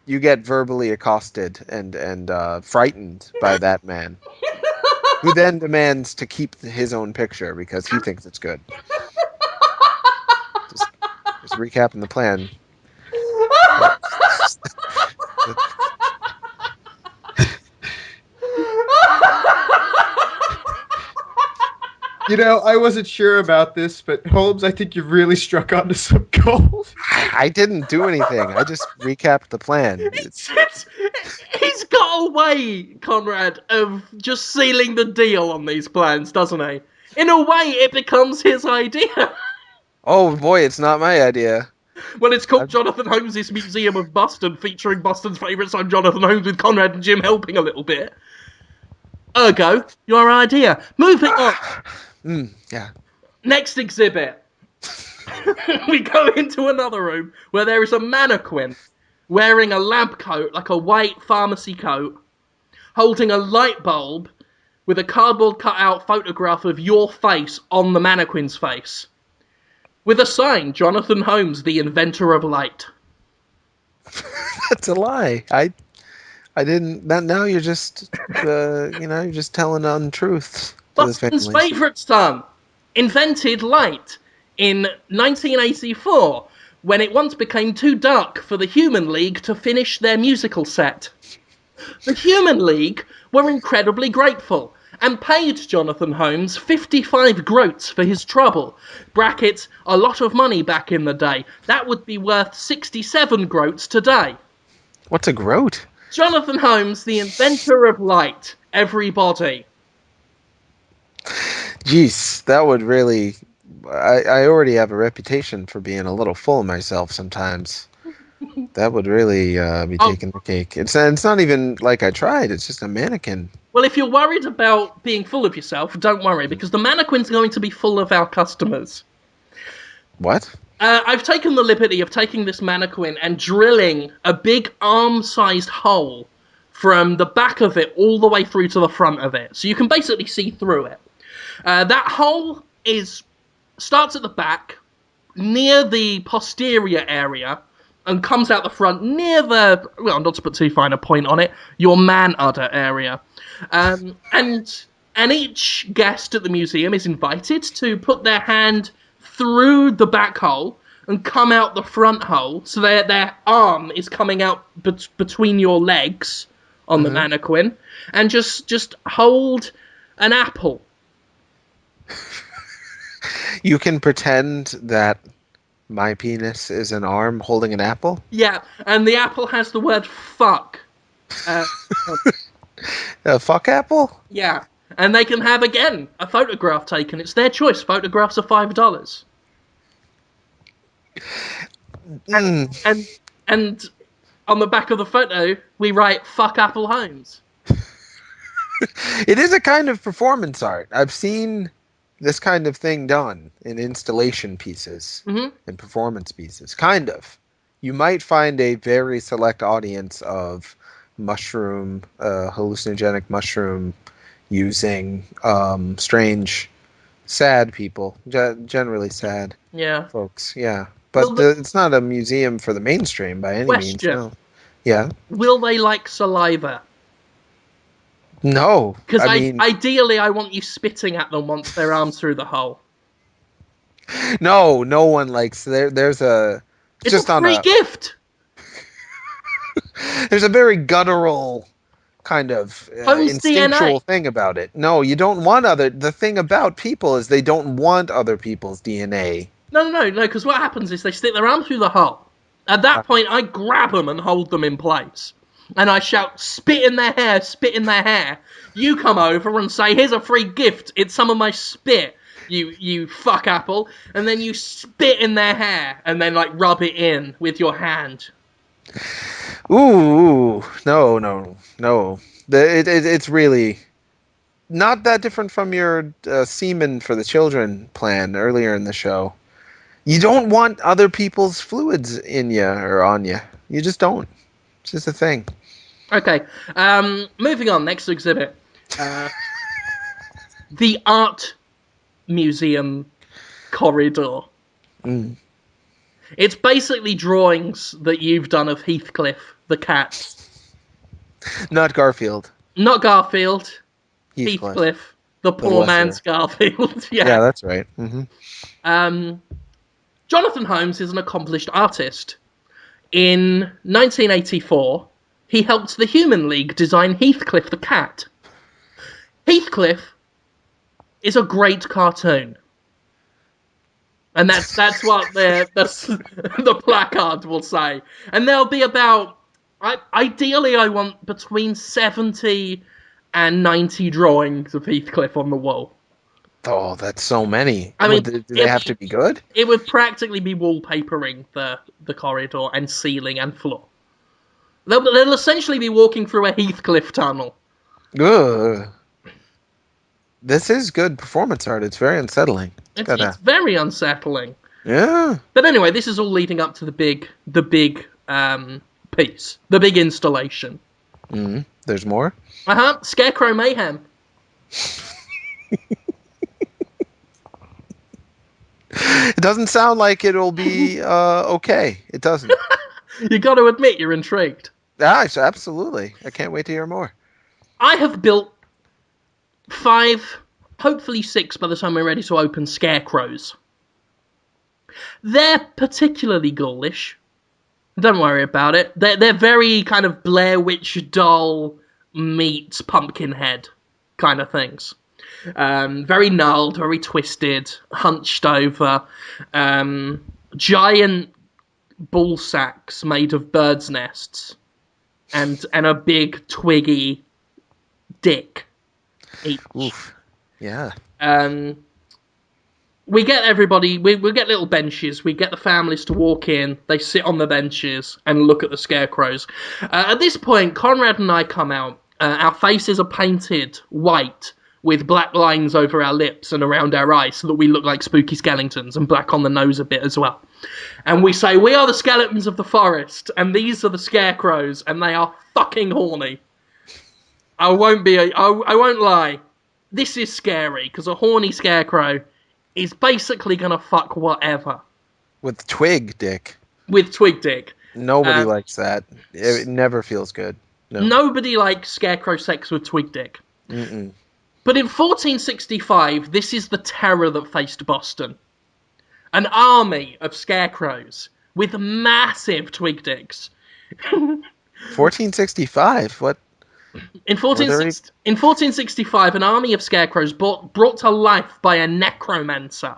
you get verbally accosted and frightened by that man, who then demands to keep his own picture because he thinks it's good. Just recapping the plan. You know, I wasn't sure about this, but Holmes, I think you've really struck onto some gold. I didn't do anything. I just recapped the plan. He's got a way, Conrad, of just sealing the deal on these plans, doesn't he? In a way, it becomes his idea. Oh boy, it's not my idea. Well, it's called Jonathan Holmes' Museum of Boston, featuring Boston's favourite son, Jonathan Holmes, with Conrad and Jim helping a little bit. Ergo, your idea. Moving on. Yeah. Next exhibit. We go into another room where there is a mannequin wearing a lab coat, like a white pharmacy coat, holding a light bulb with a cardboard cutout photograph of your face on the mannequin's face. With a sign, Jonathan Holmes, the inventor of light. That's a lie. I didn't. Now you're just, you're just telling untruths to this Boston's family. favourite son invented light in 1984 when it once became too dark for the Human League to finish their musical set. The Human League were incredibly grateful and paid Jonathan Holmes 55 groats for his trouble. Brackets, a lot of money back in the day. That would be worth 67 groats today. What's a groat? Jonathan Holmes, the inventor of light. Everybody. Jeez, that would really. I already have a reputation for being a little full of myself sometimes. That would really be taking the cake. It's not even like I tried. It's just a mannequin. Well, if you're worried about being full of yourself, don't worry, because the mannequin's going to be full of our customers. What? I've taken the liberty of taking this mannequin and drilling a big arm-sized hole from the back of it all the way through to the front of it. So you can basically see through it. That hole starts at the back, near the posterior area, and comes out the front near the, well, not to put too fine a point on it, your man udder area. And each guest at the museum is invited to put their hand through the back hole and come out the front hole, so their arm is coming out between your legs on the mannequin, and just hold an apple. You can pretend that my penis is an arm holding an apple? Yeah, and the apple has the word fuck. A fuck apple? Yeah, and they can have, again, a photograph taken. It's their choice. Photographs are $5. And on the back of the photo, we write, fuck Apple Holmes. It is a kind of performance art. I've seen this kind of thing done in installation pieces and performance pieces. Kind of. You might find a very select audience of hallucinogenic mushroom using strange, sad people. Generally sad folks, yeah. But it's not a museum for the mainstream by any means. No. Yeah. Will they like saliva? No. Because ideally I want you spitting at them once their arm's through the hole. No one likes... There's a... It's just a free gift! There's a very guttural kind of instinctual thing about it. No, you don't want the thing about people is they don't want other people's DNA. No, because what happens is they stick their arm through the hole. At that point, I grab them and hold them in place. And I shout, spit in their hair, spit in their hair. You come over and say, here's a free gift. It's some of my spit, you fuck apple. And then you spit in their hair and then, like, rub it in with your hand. Ooh, no. It's really not that different from your semen for the children plan earlier in the show. You don't want other people's fluids in you or on you. You just don't. It's just a thing. Okay. Moving on. Next exhibit. The Art Museum corridor. It's basically drawings that you've done of Heathcliff, the cat. Not Garfield. Not Garfield. Heathcliff, the poor man's Garfield. Yeah, that's right. Jonathan Holmes is an accomplished artist. In 1984, he helped the Human League design Heathcliff the cat. Heathcliff is a great cartoon. And that's what the placard will say. And there'll be about... Ideally, I want between 70 and 90 drawings of Heathcliff on the wall. Oh, that's so many. I mean, do they have to be good? It would practically be wallpapering the corridor and ceiling and floor. They'll essentially be walking through a Heathcliff tunnel. Ugh. This is good performance art. It's very unsettling. It's very unsettling. Yeah. But anyway, this is all leading up to the big piece, the big installation. There's more? Scarecrow Mayhem. It doesn't sound like it'll be okay. It doesn't. You got to admit you're intrigued. Absolutely. I can't wait to hear more. I have built 5, hopefully 6 by the time we're ready to open Scarecrows. They're particularly ghoulish. Don't worry about it. They're very kind of Blair Witch Doll meets Pumpkinhead kind of things. Very gnarled, very twisted, hunched over, giant ball sacks made of birds' nests, and a big twiggy dick each. Oof. Yeah. We get everybody, we get little benches, we get the families to walk in, they sit on the benches and look at the scarecrows. At this point, Conrad and I come out, our faces are painted white with black lines over our lips and around our eyes so that we look like spooky skeletons, and black on the nose a bit as well. And we say, we are the skeletons of the forest, and these are the scarecrows, and they are fucking horny. I won't lie. This is scary, because a horny scarecrow is basically gonna fuck whatever. With twig dick. With twig dick. Nobody likes that. It never feels good. No. Nobody likes scarecrow sex with twig dick. Mm-mm. But in 1465, this is the terror that faced Boston. An army of scarecrows with massive twig dicks. 1465? What? In 1465, an army of scarecrows brought to life by a necromancer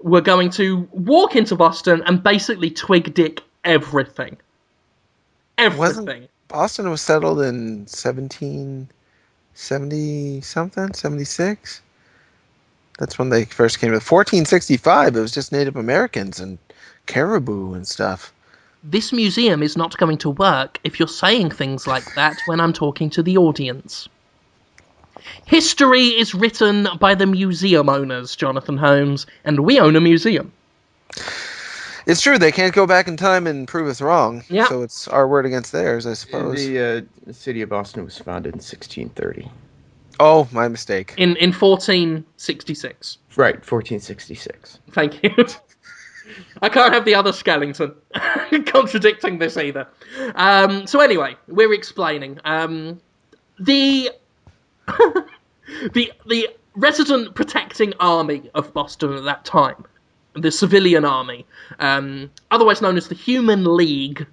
were going to walk into Boston and basically twig dick everything. Everything. Boston was settled in 1770 something, 76? That's when they first came to 1465. It was just Native Americans and caribou and stuff. This museum is not going to work if you're saying things like that when I'm talking to the audience. History is written by the museum owners, Jonathan Holmes, and we own a museum. It's true, they can't go back in time and prove us wrong. Yeah. So it's our word against theirs, I suppose. The city of Boston was founded in 1630. Oh, my mistake. In 1466. Right, 1466. Thank you. I can't have the other skeleton contradicting this either. So anyway, we're explaining. The resident protecting army of Boston at that time, the civilian army, otherwise known as the Human League,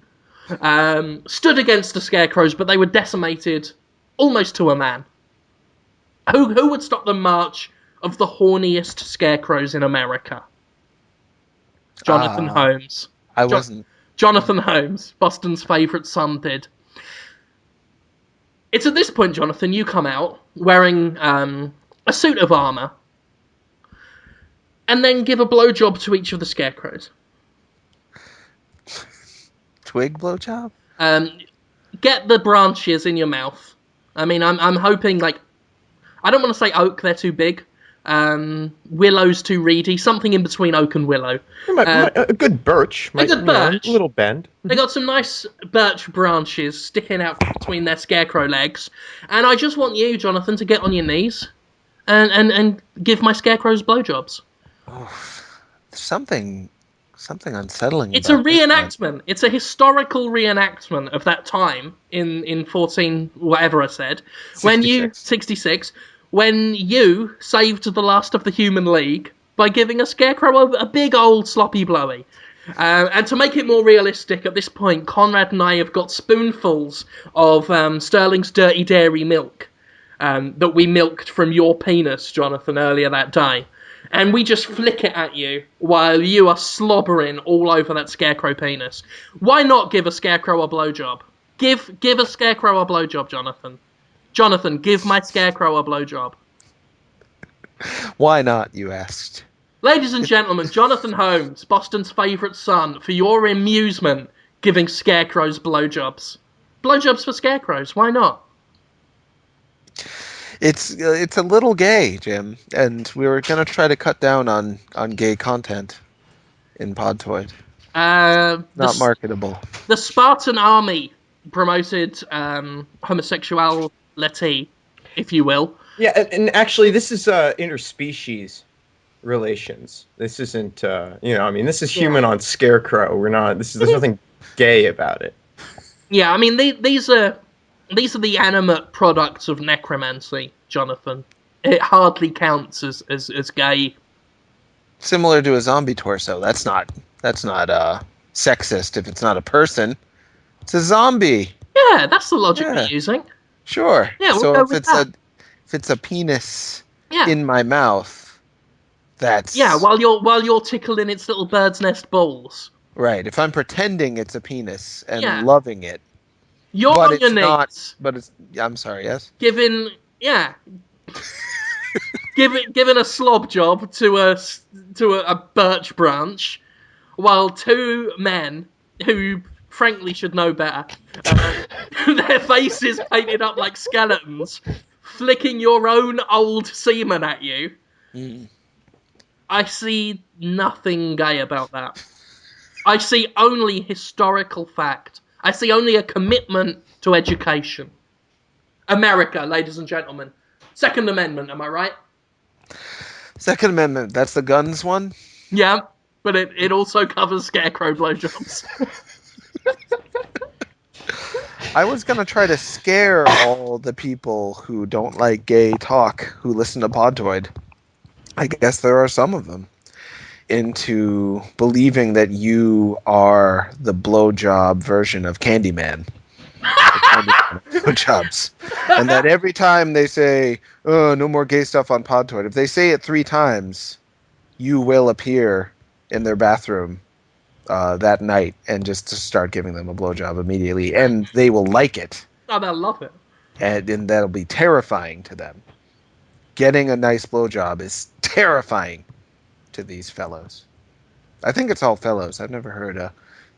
stood against the scarecrows, but they were decimated almost to a man. Who would stop the march of the horniest scarecrows in America? Jonathan Holmes. I wasn't. Jonathan Holmes, Boston's favourite son, did. It's at this point, Jonathan, you come out wearing a suit of armour and then give a blowjob to each of the scarecrows. Twig blowjob? Get the branches in your mouth. I mean, I'm hoping, like, I don't want to say oak, they're too big. Willow's too reedy. Something in between oak and willow. A good birch. A good birch. A little bend. They got some nice birch branches sticking out between their scarecrow legs. And I just want you, Jonathan, to get on your knees and give my scarecrows blowjobs. Oh, something unsettling. It's a reenactment. It's a historical reenactment of that time in 14 whatever I said. 66. When you saved the last of the Human League by giving a scarecrow a big old sloppy blowy. And to make it more realistic, at this point, Conrad and I have got spoonfuls of Sterling's Dirty Dairy milk that we milked from your penis, Jonathan, earlier that day. And we just flick it at you while you are slobbering all over that scarecrow penis. Why not give a scarecrow a blowjob? Give a scarecrow a blowjob, Jonathan. Jonathan, give my scarecrow a blowjob. Why not, you asked? Ladies and gentlemen, Jonathan Holmes, Boston's favourite son, for your amusement, giving scarecrows blowjobs. Blowjobs for scarecrows, why not? It's a little gay, Jim, and we were gonna try to cut down on gay content in Podtoid. Not marketable. The Spartan army promoted homosexuality, if you will. Yeah, and actually, this is interspecies relations. This isn't, I mean, this is human on Scarecrow. We're not. There's nothing gay about it. Yeah, I mean, these are the animate products of necromancy, Jonathan. It hardly counts as gay. Similar to a zombie torso. That's not sexist if it's not a person. It's a zombie. Yeah, that's the logic we're using. Sure. Yeah, we'll so go if with it's that. if it's a penis in my mouth, that's while you're tickling its little bird's nest balls. Right. If I'm pretending it's a penis and loving it, you're but on it's your knees. not. But it's. I'm sorry. Yes. Giving a slob job to a birch branch, while two men who frankly should know better, their faces painted up like skeletons, flicking your own old semen at you. I see nothing gay about that. I see only historical fact. I see only a commitment to education. America, ladies and gentlemen. Second Amendment, am I right? Second Amendment, that's the guns one? Yeah, but it also covers Scarecrow blowjobs. I was going to try to scare all the people who don't like gay talk who listen to Podtoid. I guess there are some of them. Into believing that you are the blowjob version of Candyman. Blowjobs. And that every time they say, oh, no more gay stuff on Podtoid, if they say it 3 times, you will appear in their bathroom that night and just to start giving them a blowjob immediately. And they will like it. Oh, they'll love it. And that'll be terrifying to them. Getting a nice blowjob is terrifying to these fellows. I think it's all fellows. I've never heard a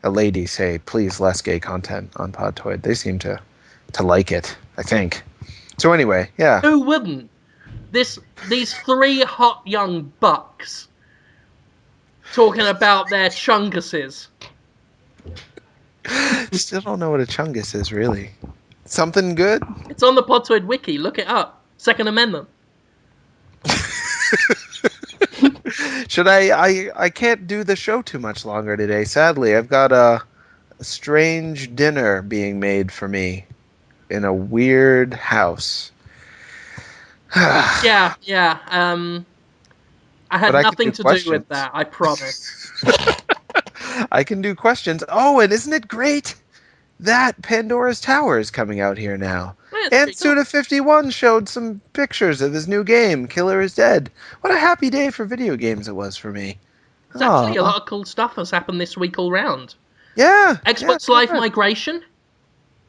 lady say, please, less gay content on Podtoid. They seem to like it, I think. So anyway, yeah. Who wouldn't? These 3 hot young bucks talking about their chunguses. Still don't know what a chungus is, really. Something good? It's on the Podtoid wiki. Look it up. Second Amendment. Should I can't do the show too much longer today, sadly. I've got a strange dinner being made for me in a weird house. yeah. I had nothing to do with that, I promise. I can do questions. Oh, and isn't it great that Pandora's Tower is coming out here now? And Suda51 showed some pictures of his new game, Killer is Dead. What a happy day for video games it was for me. There's actually a lot of cool stuff has happened this week all round. Yeah. Xbox Live Migration.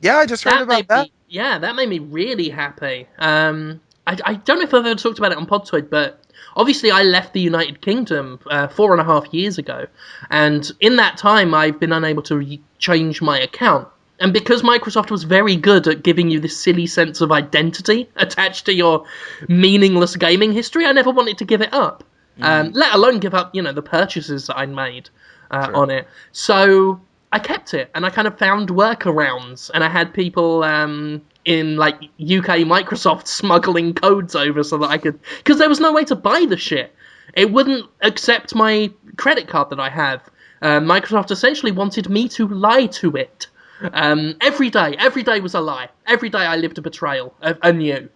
Yeah, I just heard about that. That made me really happy. I don't know if I've ever talked about it on Podtoid, but obviously I left the United Kingdom 4.5 years ago. And in that time, I've been unable to change my account. And because Microsoft was very good at giving you this silly sense of identity attached to your meaningless gaming history, I never wanted to give it up. Let alone give up, the purchases that I'd made on it. So I kept it, and I kind of found workarounds, and I had people in like UK Microsoft smuggling codes over so that I could, because there was no way to buy the shit. It wouldn't accept my credit card that I have. Microsoft essentially wanted me to lie to it. Every day was a lie. Every day I lived a betrayal anew,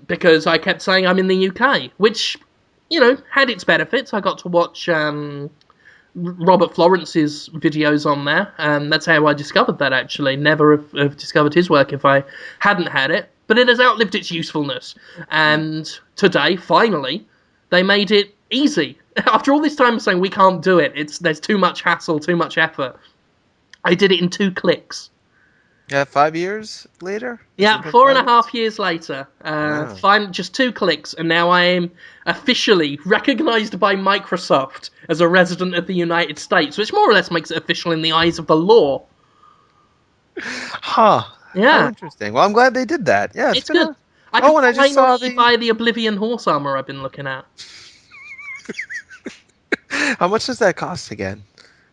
because I kept saying I'm in the UK, which, had its benefits. I got to watch Robert Florence's videos on there. That's how I discovered that, actually. Never have discovered his work if I hadn't had it. But it has outlived its usefulness. And today, finally, they made it easy. After all this time of saying we can't do it, there's too much hassle, too much effort, I did it in 2 clicks. Yeah, 5 years later? Yeah, 4.5 years later. Just 2 clicks, and now I am officially recognised by Microsoft as a resident of the United States, which more or less makes it official in the eyes of the law. Huh. Yeah. How interesting. Well, I'm glad they did that. Yeah, it's good. I can and I just saw finally buy the Oblivion horse armor I've been looking at. How much does that cost again?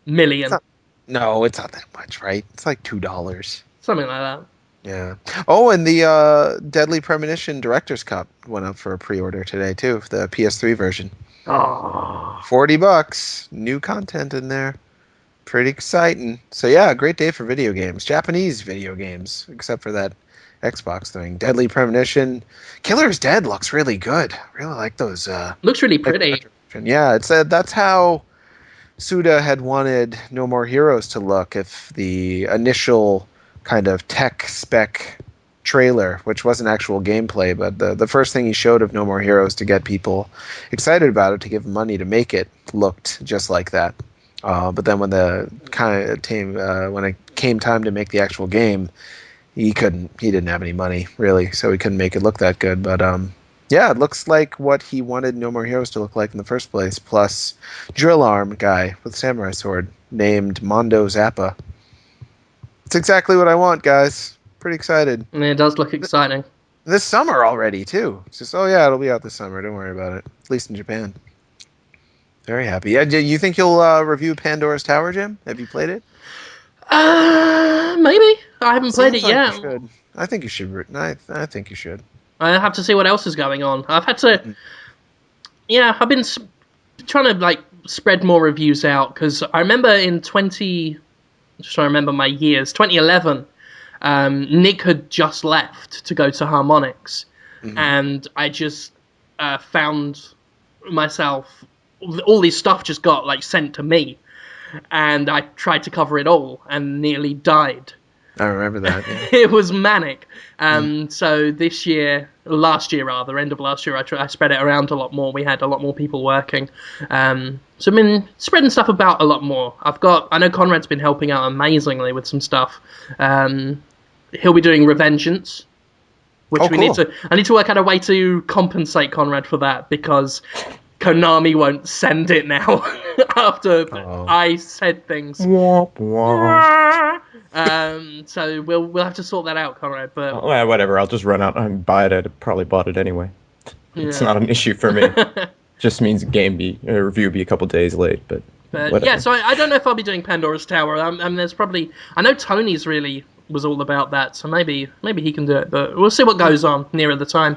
Million. No, it's not that much, right? It's like $2. Something like that. Yeah. Oh, and the Deadly Premonition Director's Cut went up for a pre-order today too, the PS3 version. Oh. $40. New content in there. Pretty exciting. So yeah, great day for video games. Japanese video games, except for that Xbox thing. Deadly Premonition. Killer's Dead looks really good. Really like those. Looks really pretty. Yeah, it's that's how Suda had wanted No More Heroes to look if the initial kind of tech spec trailer, which wasn't actual gameplay, but the first thing he showed of No More Heroes to get people excited about it, to give him money to make it, looked just like that. But then when when it came time to make the actual game, he didn't have any money really, so he couldn't make it look that good. But yeah, it looks like what he wanted No More Heroes to look like in the first place, plus drill arm guy with samurai sword named Mondo Zappa. It's exactly what I want, guys. Pretty excited. And it does look exciting. This summer already, too. It's just, it'll be out this summer. Don't worry about it. At least in Japan. Very happy. Yeah, you think you'll review Pandora's Tower, Jim? Have you played it? Maybe. I haven't played it yet. You should. I think you should. I think you should. I have to see what else is going on. I've had to... Yeah, I've been trying to, spread more reviews out, because I remember in just trying to remember my years, 2011, Nick had just left to go to Harmonix, and I just found myself... all this stuff just got sent to me, and I tried to cover it all and nearly died. I remember that. Yeah. It was manic. So last year, end of last year, I spread it around a lot more. We had a lot more people working. So I've been spreading stuff about a lot more. I know Conrad's been helping out amazingly with some stuff. He'll be doing Revengeance, which I need to work out a way to compensate Conrad for that, because Konami won't send it now after I said things. So we'll have to sort that out, Conrad. But whatever, I'll just run out and buy it. I'd probably bought it anyway. It's not an issue for me. Just means a review be a couple days late, but yeah. So I don't know if I'll be doing Pandora's Tower. There's probably, I know Tony's really was all about that, so maybe he can do it. But we'll see what goes on nearer the time.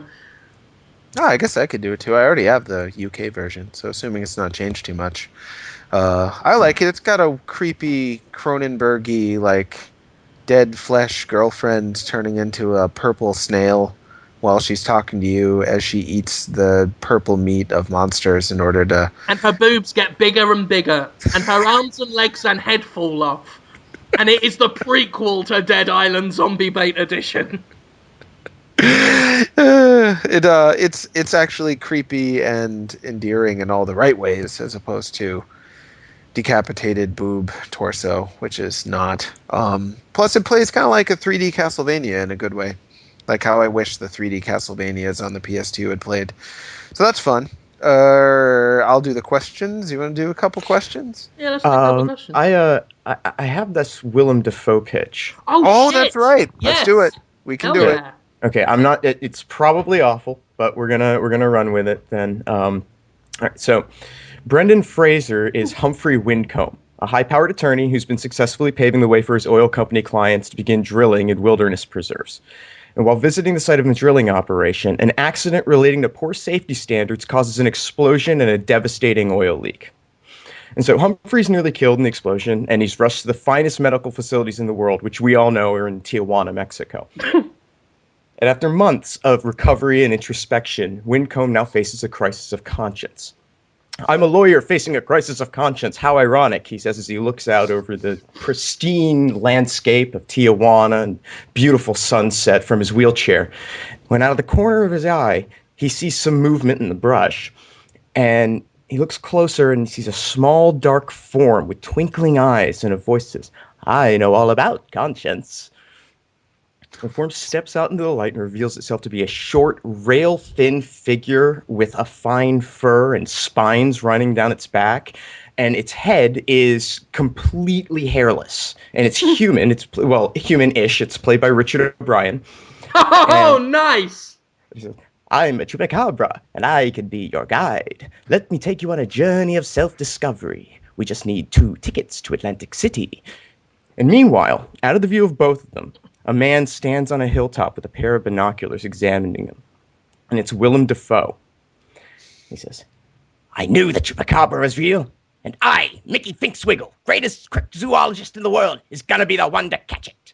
Oh, I guess I could do it too. I already have the UK version, so assuming it's not changed too much. I like it. It's got a creepy Cronenberg-y, dead flesh girlfriend turning into a purple snail while she's talking to you as she eats the purple meat of monsters in order to... And her boobs get bigger and bigger, and her arms and legs and head fall off. And it is the prequel to Dead Island Zombie Bait Edition. It's actually creepy and endearing in all the right ways, as opposed to decapitated boob torso, which is not. Plus, it plays kind of like a 3D Castlevania in a good way, like how I wish the 3D Castlevanias on the PS2 had played. So that's fun. I'll do the questions. You want to do a couple questions? Yeah, let's do a couple questions. I have this Willem Dafoe pitch. Oh, shit. That's right. Yes. Let's do it. We can do it. Okay, I'm not. It's probably awful, but we're gonna run with it then. All right. So, Brendan Fraser is Humphrey Wincombe, a high-powered attorney who's been successfully paving the way for his oil company clients to begin drilling in wilderness preserves. And while visiting the site of a drilling operation, an accident relating to poor safety standards causes an explosion and a devastating oil leak. And so Humphrey's nearly killed in the explosion, and he's rushed to the finest medical facilities in the world, which we all know are in Tijuana, Mexico. And after months of recovery and introspection, Wincombe now faces a crisis of conscience. I'm a lawyer facing a crisis of conscience. How ironic, he says as he looks out over the pristine landscape of Tijuana and beautiful sunset from his wheelchair. When out of the corner of his eye, he sees some movement in the brush. And he looks closer and sees a small, dark form with twinkling eyes and a voice says, I know all about conscience. The form steps out into the light and reveals itself to be a short, rail-thin figure with a fine fur and spines running down its back. And its head is completely hairless. And it's human. It's, human-ish. It's played by Richard O'Brien. Oh, nice! He says, I'm a chupacabra, and I can be your guide. Let me take you on a journey of self-discovery. We just need 2 tickets to Atlantic City. And meanwhile, out of the view of both of them, a man stands on a hilltop with a pair of binoculars examining them. And it's Willem Dafoe. He says, I knew the chupacabra was real, and I, Mickey Finkswiggle, greatest cryptozoologist in the world, is gonna be the one to catch it.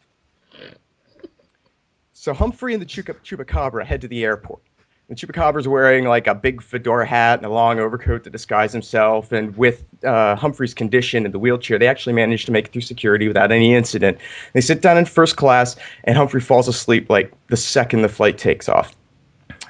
So Humphrey and the chupacabra head to the airport. The chupacabra's wearing like a big fedora hat and a long overcoat to disguise himself, and with Humphrey's condition in the wheelchair, they actually managed to make it through security without any incident. They sit down in first class, and Humphrey falls asleep like the second the flight takes off.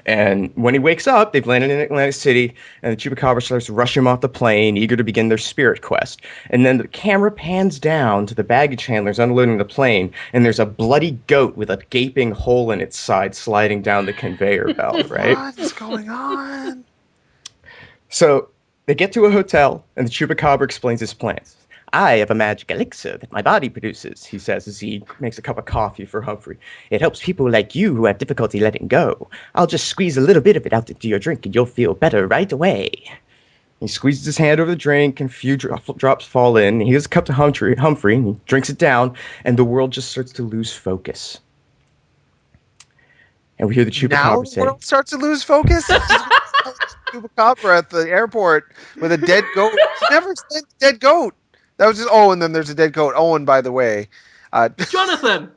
And when he wakes up, they've landed in Atlantic City, and the chupacabra starts to rush him off the plane, eager to begin their spirit quest. And then the camera pans down to the baggage handlers unloading the plane, and there's a bloody goat with a gaping hole in its side sliding down the conveyor belt, right? What is going on? So they get to a hotel, and the chupacabra explains his plans. I have a magic elixir that my body produces, he says as he makes a cup of coffee for Humphrey. It helps people like you who have difficulty letting go. I'll just squeeze a little bit of it out into your drink and you'll feel better right away. He squeezes his hand over the drink and a few drops fall in. He gives a cup to Humphrey and he drinks it down, and the world just starts to lose focus. And we hear the chupacabra say, Now the world starts to lose focus? Chupacabra at the airport with a dead goat. He never said dead goat. That was just, and then there's a dead goat. Oh, and by the way... Jonathan!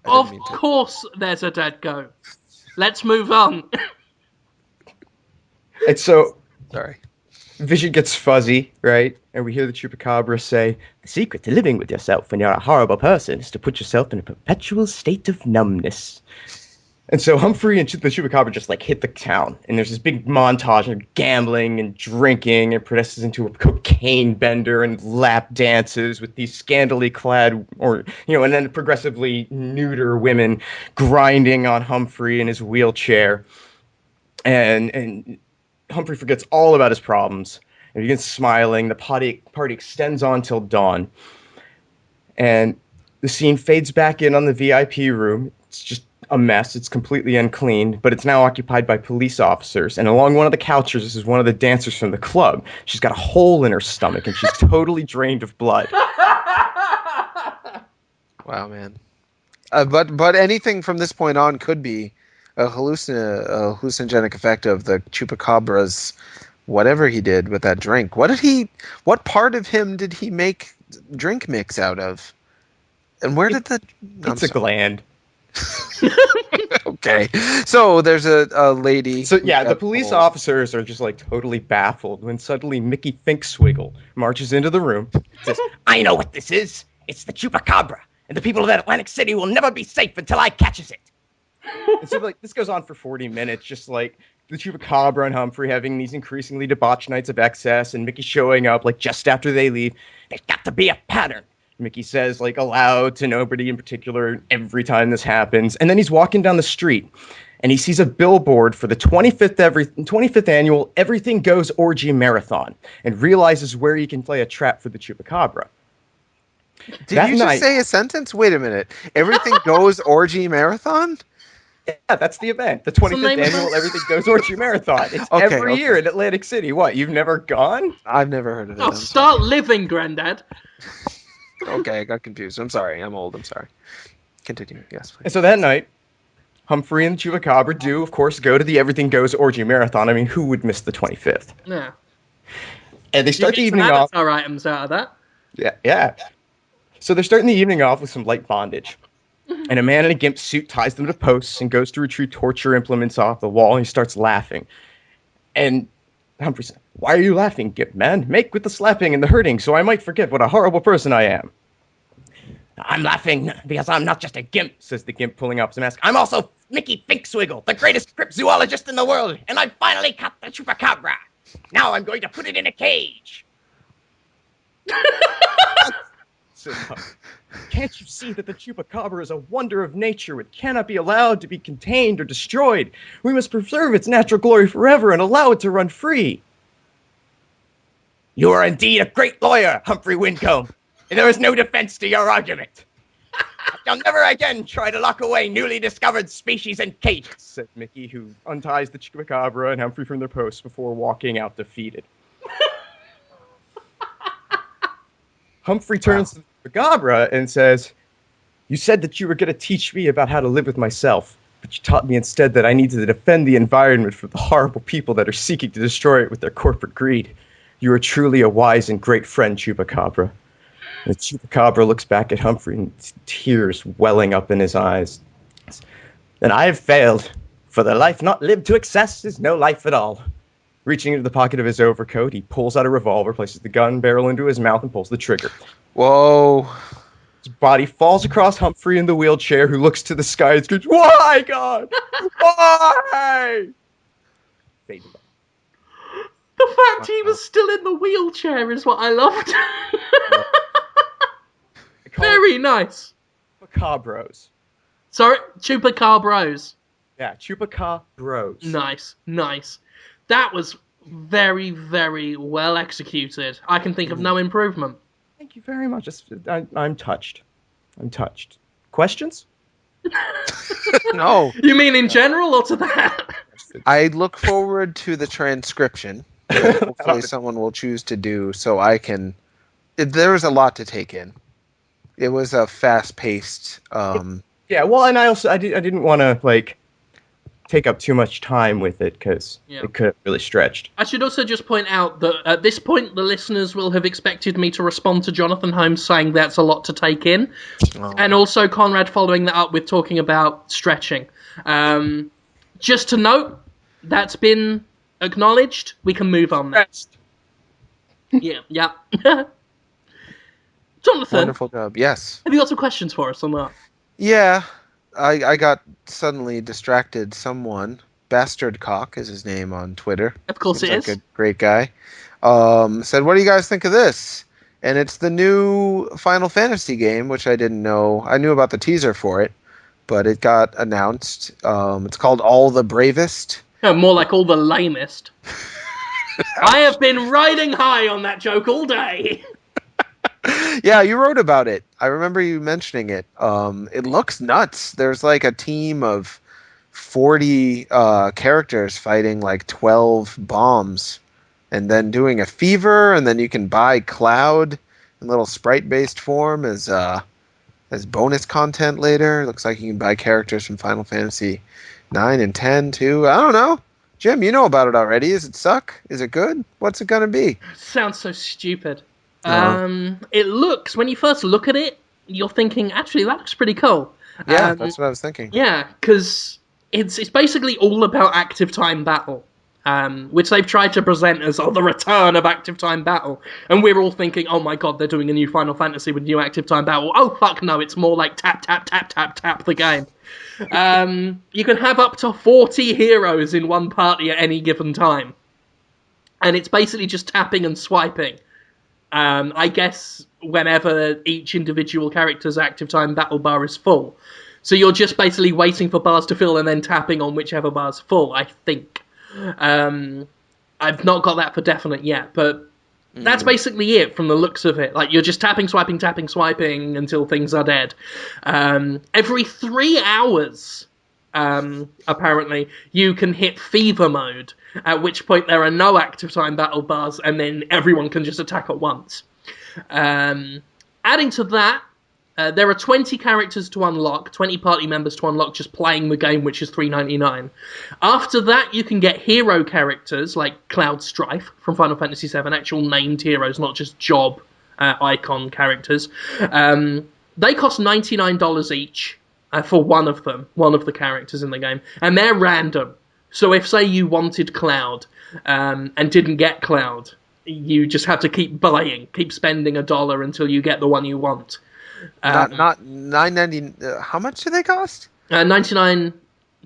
Of course there's a dead goat. Let's move on. And so... Sorry. Vision gets fuzzy, right? And we hear the chupacabra say, the secret to living with yourself when you're a horrible person is to put yourself in a perpetual state of numbness. And so Humphrey and the chupacabra just like hit the town, and there's this big montage of gambling and drinking, and progresses into a cocaine bender and lap dances with these scantily clad, and then progressively neuter women grinding on Humphrey in his wheelchair, and Humphrey forgets all about his problems and begins smiling. The party extends on till dawn, and the scene fades back in on the VIP room. It's just a mess. It's completely unclean, but it's now occupied by police officers. And along one of the couches is one of the dancers from the club. She's got a hole in her stomach, and she's totally drained of blood. Wow, man. But anything from this point on could be a hallucinogenic effect of the chupacabra's whatever he did with that drink. What part of him did he make drink mix out of? And where did the... It's a gland. Okay. So there's a lady. So yeah, the police officers are just like totally baffled when suddenly Mickey Finkswiggle marches into the room and says, I know what this is. It's the chupacabra, and the people of Atlantic City will never be safe until I catches it. And so like this goes on for 40 minutes, just like the chupacabra and Humphrey having these increasingly debauched nights of excess, and Mickey showing up like just after they leave. There's got to be a pattern, Mickey says, like aloud to nobody in particular every time this happens. And then he's walking down the street and he sees a billboard for the 25th annual Everything Goes Orgy Marathon, and realizes where he can play a trap for the chupacabra. Did you just say a sentence? Wait a minute. Everything Goes Orgy Marathon? Yeah, that's the event. The 25th annual Everything Goes Orgy Marathon. It's every year in Atlantic City. What, you've never gone? I've never heard of it. Start living, Granddad. Okay, I got confused. I'm sorry. I'm old. I'm sorry. Continue. Yes, please. And so that night, Humphrey and the chupacabra do, of course, go to the Everything Goes Orgy Marathon. I mean, who would miss the 25th? Yeah. And they start the evening off. Our items out of that. Yeah. So they're starting the evening off with some light bondage. And a man in a gimp suit ties them to posts and goes to retrieve torture implements off the wall, and he starts laughing. And Humphrey says, why are you laughing, Gimp man? Make with the slapping and the hurting, so I might forget what a horrible person I am. I'm laughing because I'm not just a gimp, says the gimp, pulling up his mask. I'm also Mickey Finkswiggle, the greatest cryptozoologist in the world, and I finally caught the chupacabra. Now I'm going to put it in a cage. Can't you see that the chupacabra is a wonder of nature? It cannot be allowed to be contained or destroyed. We must preserve its natural glory forever and allow it to run free. You are indeed a great lawyer, Humphrey Wincombe, and there is no defense to your argument. I'll never again try to lock away newly discovered species in cages, said Mickey, who unties the Chupacabra and Humphrey from their posts before walking out defeated. Humphrey turns to the Chupacabra and says, "You said that you were going to teach me about how to live with myself, but you taught me instead that I needed to defend the environment from the horrible people that are seeking to destroy it with their corporate greed. You are truly a wise and great friend, Chupacabra." The Chupacabra looks back at Humphrey, and tears welling up in his eyes. "Then I have failed, for the life not lived to excess is no life at all." Reaching into the pocket of his overcoat, he pulls out a revolver, places the gun barrel into his mouth, and pulls the trigger. Whoa. His body falls across Humphrey in the wheelchair, who looks to the sky and screams, "Why, God? Why?" Fade to black. The fact he was still in the wheelchair is what I loved. Very nice. Chupacabros. Sorry, Chupacabros. Yeah, Chupacabros. Nice. That was very, very well executed. I can think of no improvement. Thank you very much. I'm touched. Questions? No. You mean in general or to that? I look forward to the transcription. Hopefully someone will choose to do so I can... There was a lot to take in. It was a fast-paced... Yeah, well, and I didn't want to, take up too much time with it, because it could have really stretched. I should also just point out that at this point, the listeners will have expected me to respond to Jonathan Holmes saying that's a lot to take in, and also Conrad following that up with talking about stretching. Just to note, that's been acknowledged. We can move on now. Yeah. Jonathan, Wonderful job. Yes. have you got some questions for us on that? Yeah. I got suddenly distracted. Someone, Bastard Cock is his name on Twitter. Of course Seems it like is. a great guy. Said, "What do you guys think of this?" And it's the new Final Fantasy game, which I didn't know. I knew about the teaser for it, but it got announced. It's called All the Bravest. No, more like all the lamest. I have been riding high on that joke all day. Yeah, you wrote about it. I remember you mentioning it. It looks nuts. There's like a team of 40 characters fighting like 12 bombs, and then doing a fever, and then you can buy Cloud in little sprite-based form as bonus content later. Looks like you can buy characters from Final Fantasy 9 and 10 too. I don't know. Jim, you know about it already. Does it suck? Is it good? What's it gonna be? Sounds so stupid. It looks, when you first look at it, you're thinking, actually, that looks pretty cool. Yeah, that's what I was thinking. Yeah, because it's basically all about active time battle, which they've tried to present as, the return of active time battle. And we're all thinking, oh my god, they're doing a new Final Fantasy with new active time battle. Oh, fuck no, it's more like tap, tap, tap, tap, tap the game. You can have up to 40 heroes in one party at any given time. And it's basically just tapping and swiping. I guess whenever each individual character's active time battle bar is full. So you're just basically waiting for bars to fill and then tapping on whichever bar's full, I think. I've not got that for definite yet, but that's basically it from the looks of it. Like, you're just tapping, swiping until things are dead. Every 3 hours, apparently, you can hit fever mode, at which point there are no active time battle bars, and then everyone can just attack at once. Adding to that, there are 20 characters to unlock, 20 party members to unlock just playing the game, which is $3.99. After that, you can get hero characters like Cloud Strife from Final Fantasy VII, actual named heroes, not just job icon characters. They cost $99 each for one of the characters in the game, and they're random. So if, say, you wanted Cloud and didn't get Cloud, you just have to keep buying, keep spending $1 until you get the one you want. Not $9.90. How much do they cost? 99.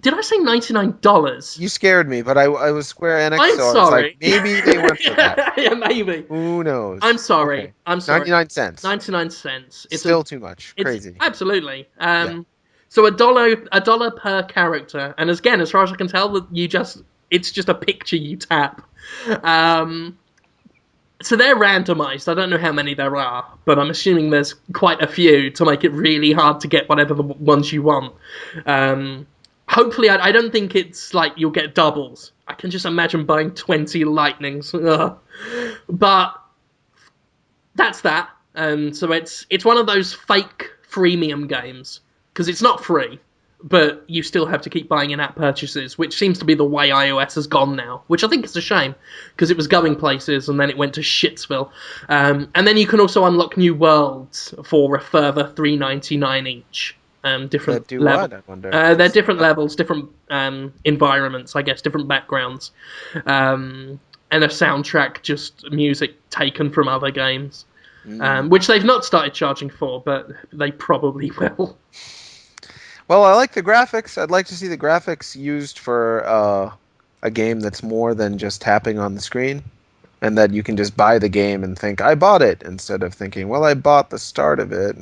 Did I say $99? You scared me, but I was Square Enix, I'm so sorry. I was like, maybe they went for that. Yeah, maybe. Who knows? I'm sorry. Okay. I'm sorry. 99 cents. 99 cents. It's Still too much. Crazy. Absolutely. So $1 per character, and again, as far as I can tell, it's just a picture you tap. So they're randomized. I don't know how many there are, but I'm assuming there's quite a few to make it really hard to get whatever the ones you want. Hopefully, I don't think it's like you'll get doubles. I can just imagine buying 20 lightnings. But that's that. So it's one of those fake freemium games, because it's not free, but you still have to keep buying in-app purchases, which seems to be the way iOS has gone now, which I think is a shame, because it was going places and then it went to Shitsville. And then you can also unlock new worlds for a further $3.99 each. Different do level. what, I wonder? They're different levels, different environments, I guess, different backgrounds, and a soundtrack, just music taken from other games, which they've not started charging for, but they probably will. Well, I like the graphics. I'd like to see the graphics used for a game that's more than just tapping on the screen, and that you can just buy the game and think, I bought it, instead of thinking, well, I bought the start of it.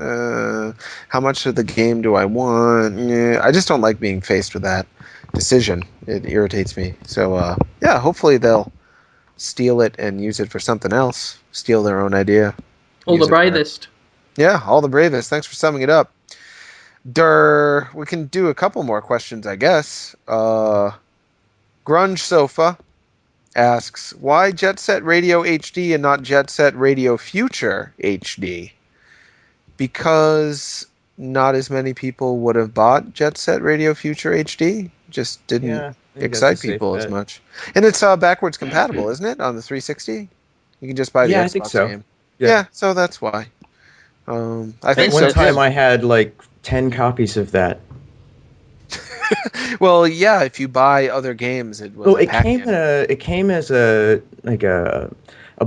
How much of the game do I want? I just don't like being faced with that decision. It irritates me. So, yeah, hopefully they'll steal it and use it for something else. Steal their own idea. All the bravest. Yeah, all the bravest. Thanks for summing it up. We can do a couple more questions, I guess. Grunge Sofa asks, why Jet Set Radio HD and not Jet Set Radio Future HD? Because not as many people would have bought Jet Set Radio Future HD. Just didn't excite people as much. And it's backwards compatible, isn't it, on the 360? You can just buy the Xbox I think so. game. Yeah, so that's why. I think one time I had like 10 copies of that. Well, yeah, if you buy other games, it was it came as a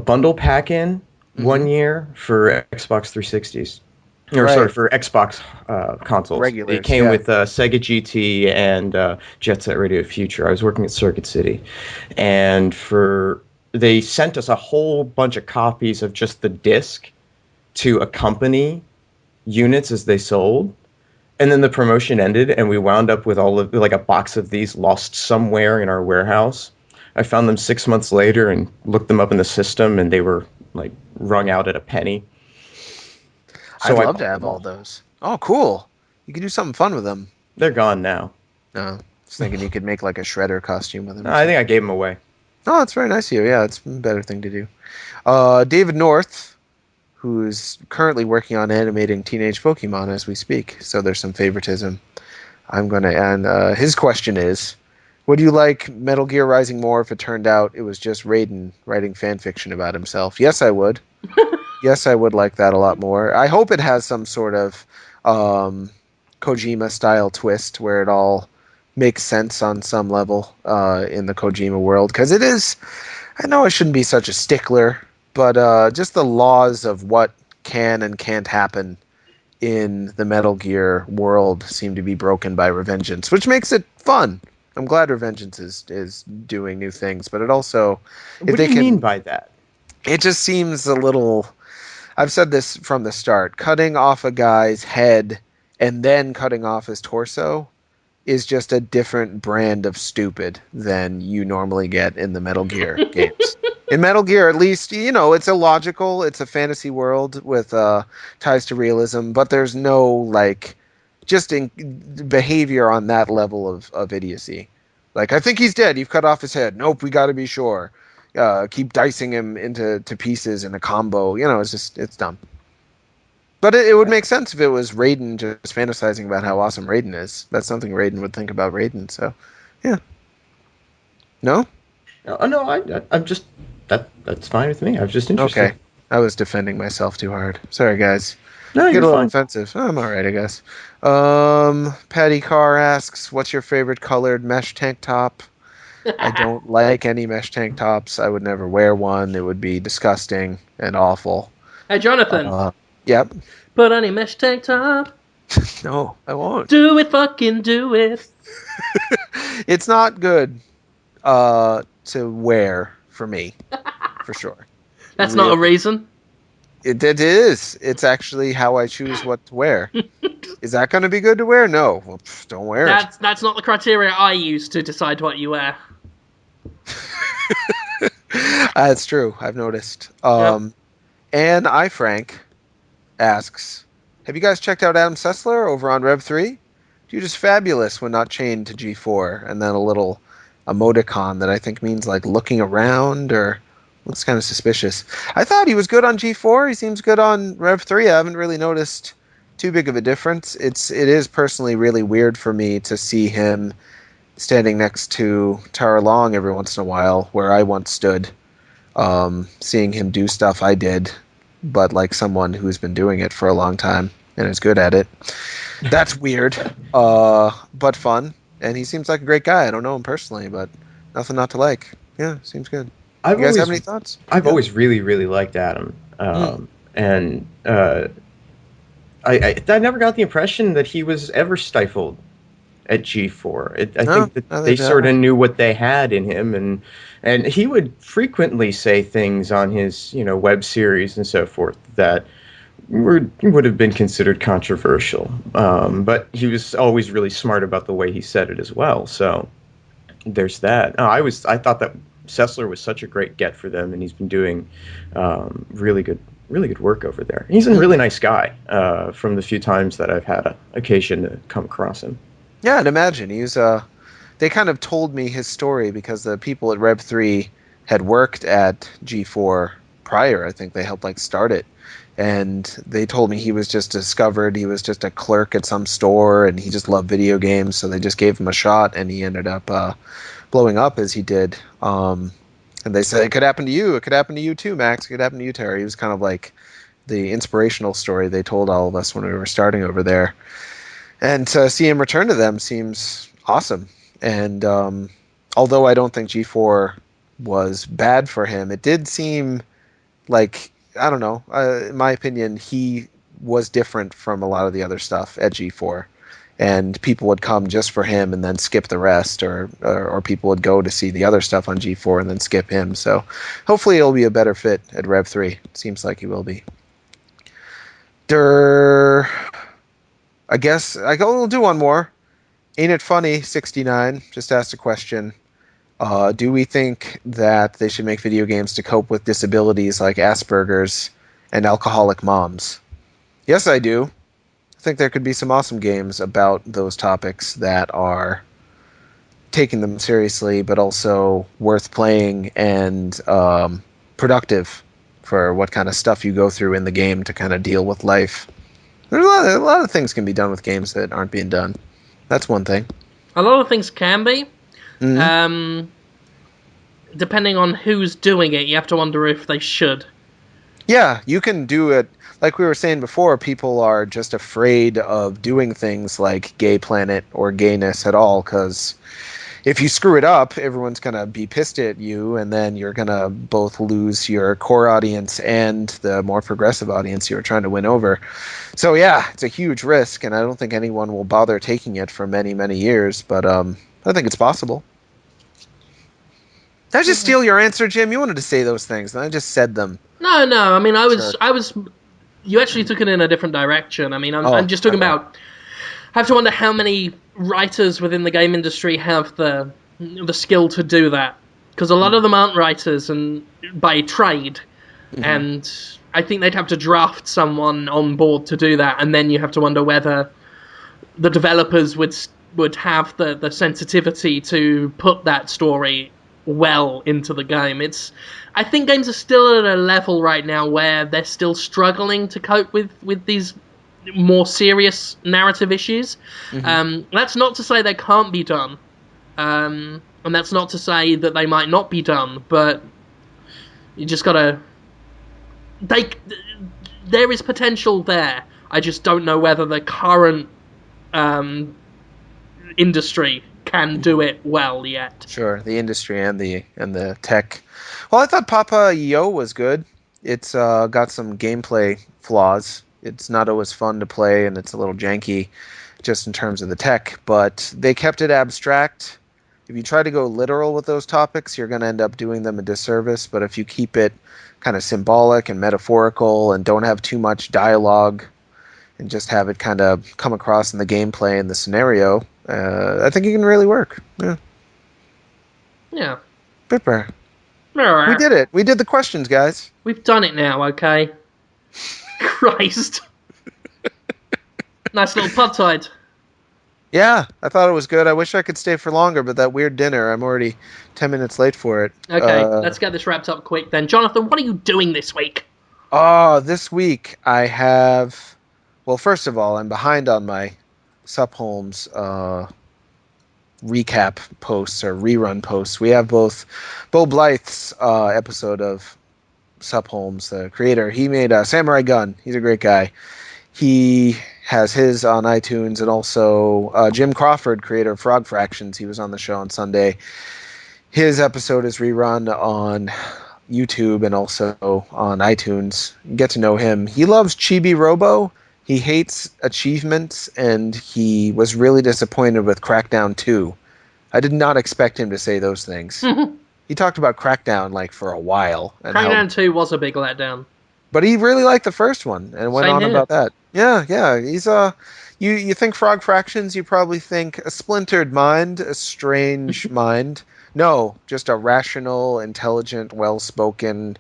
bundle pack-in 1 year for Xbox 360s. Or sorry, for Xbox consoles. Regulars, it came with Sega GT and Jet Set Radio Future. I was working at Circuit City, and they sent us a whole bunch of copies of just the disc to accompany units as they sold. And then the promotion ended, and we wound up with a box of these lost somewhere in our warehouse. I found them 6 months later and looked them up in the system, and they were like wrung out at a penny. So I'd love to have all those. Oh, cool! You could do something fun with them. They're gone now. No, I was thinking you could make like a Shredder costume with them. No, I think I gave them away. Oh, that's very nice of you. Yeah, it's a better thing to do. David North, who's currently working on animating Teenage Pokemon as we speak, so there's some favoritism. And his question is, would you like Metal Gear Rising more if it turned out it was just Raiden writing fan fiction about himself? Yes, I would. Yes, I would like that a lot more. I hope it has some sort of Kojima-style twist where it all makes sense on some level in the Kojima world, because it is... I know I shouldn't be such a stickler, but just the laws of what can and can't happen in the Metal Gear world seem to be broken by Revengeance, which makes it fun. I'm glad Revengeance is doing new things, but it also... What do you mean by that? It just seems a little... I've said this from the start. Cutting off a guy's head and then cutting off his torso is just a different brand of stupid than you normally get in the Metal Gear games. In Metal Gear, at least, it's illogical. It's a fantasy world with ties to realism, but there's no, behavior on that level of idiocy. Like, I think he's dead. You've cut off his head. Nope, we got to be sure. Keep dicing him into pieces in a combo. It's dumb. But it would make sense if it was Raiden just fantasizing about how awesome Raiden is. That's something Raiden would think about Raiden. So, yeah. No? No, I'm just... That's fine with me. I was just interested. Okay. I was defending myself too hard. Sorry, guys. No, Get you're a little fine. offensive. I'm all right, I guess. Patty Carr asks, what's your favorite colored mesh tank top? I don't like any mesh tank tops. I would never wear one. It would be disgusting and awful. Hey, Jonathan. Yep. Put on a mesh tank top. No, I won't. Do it, fucking do it. It's not good to wear for me, for sure. That's not a reason. It is. It's actually how I choose what to wear. Is that going to be good to wear? No. Well, don't wear it. That's not the criteria I use to decide what you wear. That's true. I've noticed. Yep. And Frank asks, have you guys checked out Adam Sessler over on Rev 3? You're just fabulous when not chained to G4. And then a little emoticon that I think means like looking around or looks kind of suspicious. I thought he was good on G4. He seems good on Rev 3. I haven't really noticed too big of a difference. It is personally really weird for me to see him standing next to Tara Long every once in a while, where I once stood, seeing him do stuff I did, but like someone who's been doing it for a long time and is good at it. That's weird, but fun. And he seems like a great guy. I don't know him personally, but nothing not to like. Yeah, seems good. I've You guys have always any thoughts? I've Yeah. always really, really liked Adam. And I never got the impression that he was ever stifled at G4. I No, think that neither they did sort I. of knew what they had in him, and he would frequently say things on his web series and so forth that would have been considered controversial. But he was always really smart about the way he said it as well. So there's that. I thought that Sessler was such a great get for them, and he's been doing really good work over there. He's a really nice guy. From the few times that I've had an occasion to come across him. Yeah, I'd imagine he's they kind of told me his story because the people at Rev 3 had worked at G4 prior. I think they helped like start it. And they told me he was just discovered. He was just a clerk at some store and he just loved video games. So they just gave him a shot and he ended up blowing up as he did. And they said, it could happen to you. It could happen to you too, Max. It could happen to you, Terry. He was kind of like the inspirational story they told all of us when we were starting over there. And to see him return to them seems awesome. And although I don't think G4 was bad for him, it did seem like, I don't know, in my opinion, he was different from a lot of the other stuff at G4. And people would come just for him and then skip the rest, or people would go to see the other stuff on G4 and then skip him. So hopefully it'll be a better fit at Rev 3. It seems like he will be. I guess we'll do one more. Ain't It Funny 69 just asked a question. Do we think that they should make video games to cope with disabilities like Asperger's and alcoholic moms? Yes, I do. I think there could be some awesome games about those topics that are taking them seriously, but also worth playing and productive for what kind of stuff you go through in the game to kind of deal with life. There's a lot of things can be done with games that aren't being done. That's one thing. A lot of things can be. Mm-hmm. Depending on who's doing it, you have to wonder if they should. Yeah, you can do it. Like we were saying before, people are just afraid of doing things like Gay Planet or gayness at all, because if you screw it up, everyone's going to be pissed at you, and then you're going to both lose your core audience and the more progressive audience you were trying to win over. So yeah, it's a huge risk, and I don't think anyone will bother taking it for many, many years, but I think it's possible. Did I just steal your answer, Jim? You wanted to say those things, and I just said them. No. I mean, I Sure. was. You actually took it in a different direction. I mean, I'm just talking okay. about. I have to wonder how many writers within the game industry have the skill to do that, because a lot of them aren't writers and by trade, and I think they'd have to draft someone on board to do that, and then you have to wonder whether the developers would have the sensitivity to put that story well into the game. I think games are still at a level right now where they're still struggling to cope with these more serious narrative issues. That's not to say they can't be done, and that's not to say that they might not be done, but you just gotta... There is potential there. I just don't know whether the current industry can do it well yet. Sure, the industry and the tech. Well, I thought Papa Yo was good. It's got some gameplay flaws. It's not always fun to play, and it's a little janky, just in terms of the tech. But they kept it abstract. If you try to go literal with those topics, you're going to end up doing them a disservice. But if you keep it kind of symbolic and metaphorical, and don't have too much dialogue, and just have it kind of come across in the gameplay and the scenario, I think it can really work. Yeah. Yeah. Pipper. We did it. We did the questions, guys. We've done it now, okay? Christ. Nice little Podtoid. Yeah, I thought it was good. I wish I could stay for longer, but that weird dinner, I'm already 10 minutes late for it. Okay, let's get this wrapped up quick then. Jonathan, what are you doing this week? This week I have... Well, first of all, I'm behind on my Sup Holmes recap posts or rerun posts. We have both Bo Blythe's episode of Sup Holmes, the creator. He made a Samurai Gun. He's a great guy. He has his on iTunes, and also Jim Crawford, creator of Frog Fractions. He was on the show on Sunday. His episode is rerun on YouTube and also on iTunes. Get to know him. He loves Chibi Robo. He hates achievements, and he was really disappointed with Crackdown 2. I did not expect him to say those things. He talked about Crackdown like for a while. And Crackdown 2 was a big letdown. But he really liked the first one and went Same on here. about that. Yeah. He's you think Frog Fractions, you probably think a splintered mind, a strange mind. No, just a rational, intelligent, well-spoken,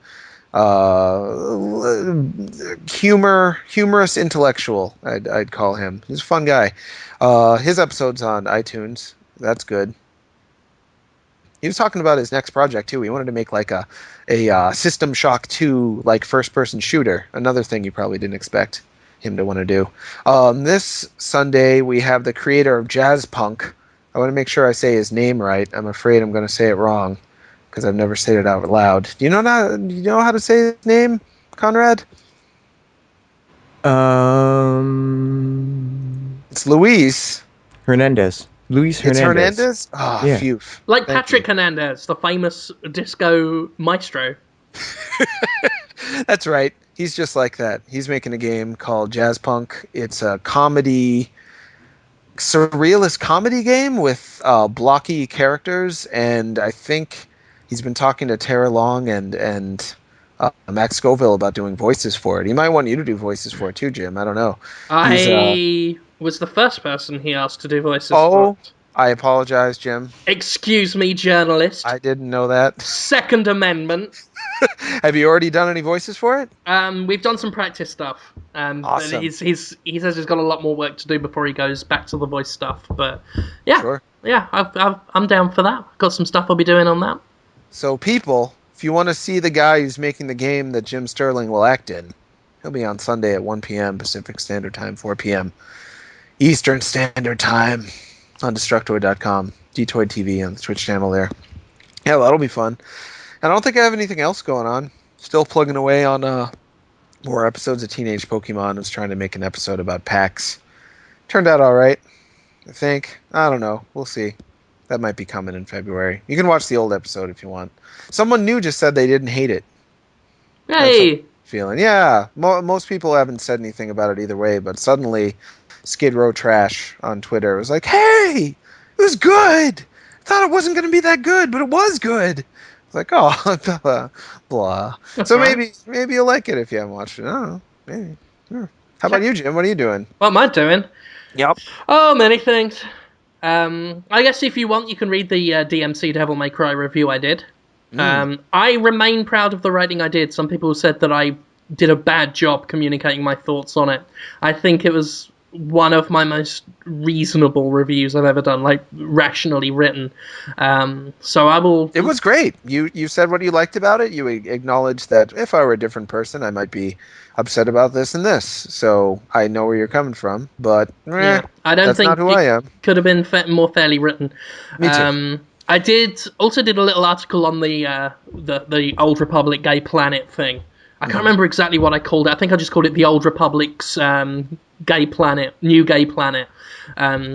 humorous intellectual. I'd call him. He's a fun guy. His episode's on iTunes. That's good. He was talking about his next project too. He wanted to make like a System Shock 2 like first-person shooter. Another thing you probably didn't expect him to want to do. This Sunday we have the creator of Jazz Punk. I want to make sure I say his name right. I'm afraid I'm going to say it wrong because I've never said it out loud. Do you know how to say his name, Conrad? It's Luis Hernandez. Luis Hernandez. It's Hernandez? Oh, Yeah. phew. Like Thank Patrick you. Hernandez, the famous disco maestro. That's right. He's just like that. He's making a game called Jazz Punk. It's a surrealist comedy game with blocky characters, and I think he's been talking to Tara Long and Max Scoville about doing voices for it. He might want you to do voices for it too, Jim. I don't know. I was the first person he asked to do voices for. Oh, I apologize, Jim. Excuse me, journalist. I didn't know that. Second Amendment. Have you already done any voices for it? We've done some practice stuff. Awesome. But he says he's got a lot more work to do before he goes back to the voice stuff. But yeah, Sure. Yeah, I'm down for that. Got some stuff I'll be doing on that. So people, if you want to see the guy who's making the game that Jim Sterling will act in, he'll be on Sunday at 1 p.m. Pacific Standard Time, 4 p.m. Eastern Standard Time on Destructoid.com, Dtoid TV on the Twitch channel there. Yeah, that'll be fun. And I don't think I have anything else going on. Still plugging away on more episodes of Teenage Pokemon. I was trying to make an episode about PAX. Turned out all right, I think. I don't know. We'll see. That might be coming in February. You can watch the old episode if you want. Someone new just said they didn't hate it. Hey! Feeling. Yeah, most people haven't said anything about it either way, but suddenly Skid Row Trash on Twitter was like, hey, it was good. I thought it wasn't going to be that good, but it was good. It's like, oh, blah, blah. That's So right. maybe you'll like it if you haven't watched it. I don't know. Maybe. Sure. How about you, Jim? What are you doing? What am I doing? Yep. Oh, many things. I guess if you want, you can read the DMC Devil May Cry review I did. I remain proud of the writing I did. Some people said that I did a bad job communicating my thoughts on it. I think it was one of my most reasonable reviews I've ever done, like rationally written. So I will... It was great. You said what you liked about it. You acknowledged that if I were a different person, I might be upset about this and this. So I know where you're coming from, but Yeah, I don't that's think not who I am. could have been more fairly written. Me too. I also did a little article on the Old Republic Gay Planet thing. I can't remember exactly what I called it. I think I just called it the Old Republic's Gay Planet, New Gay Planet.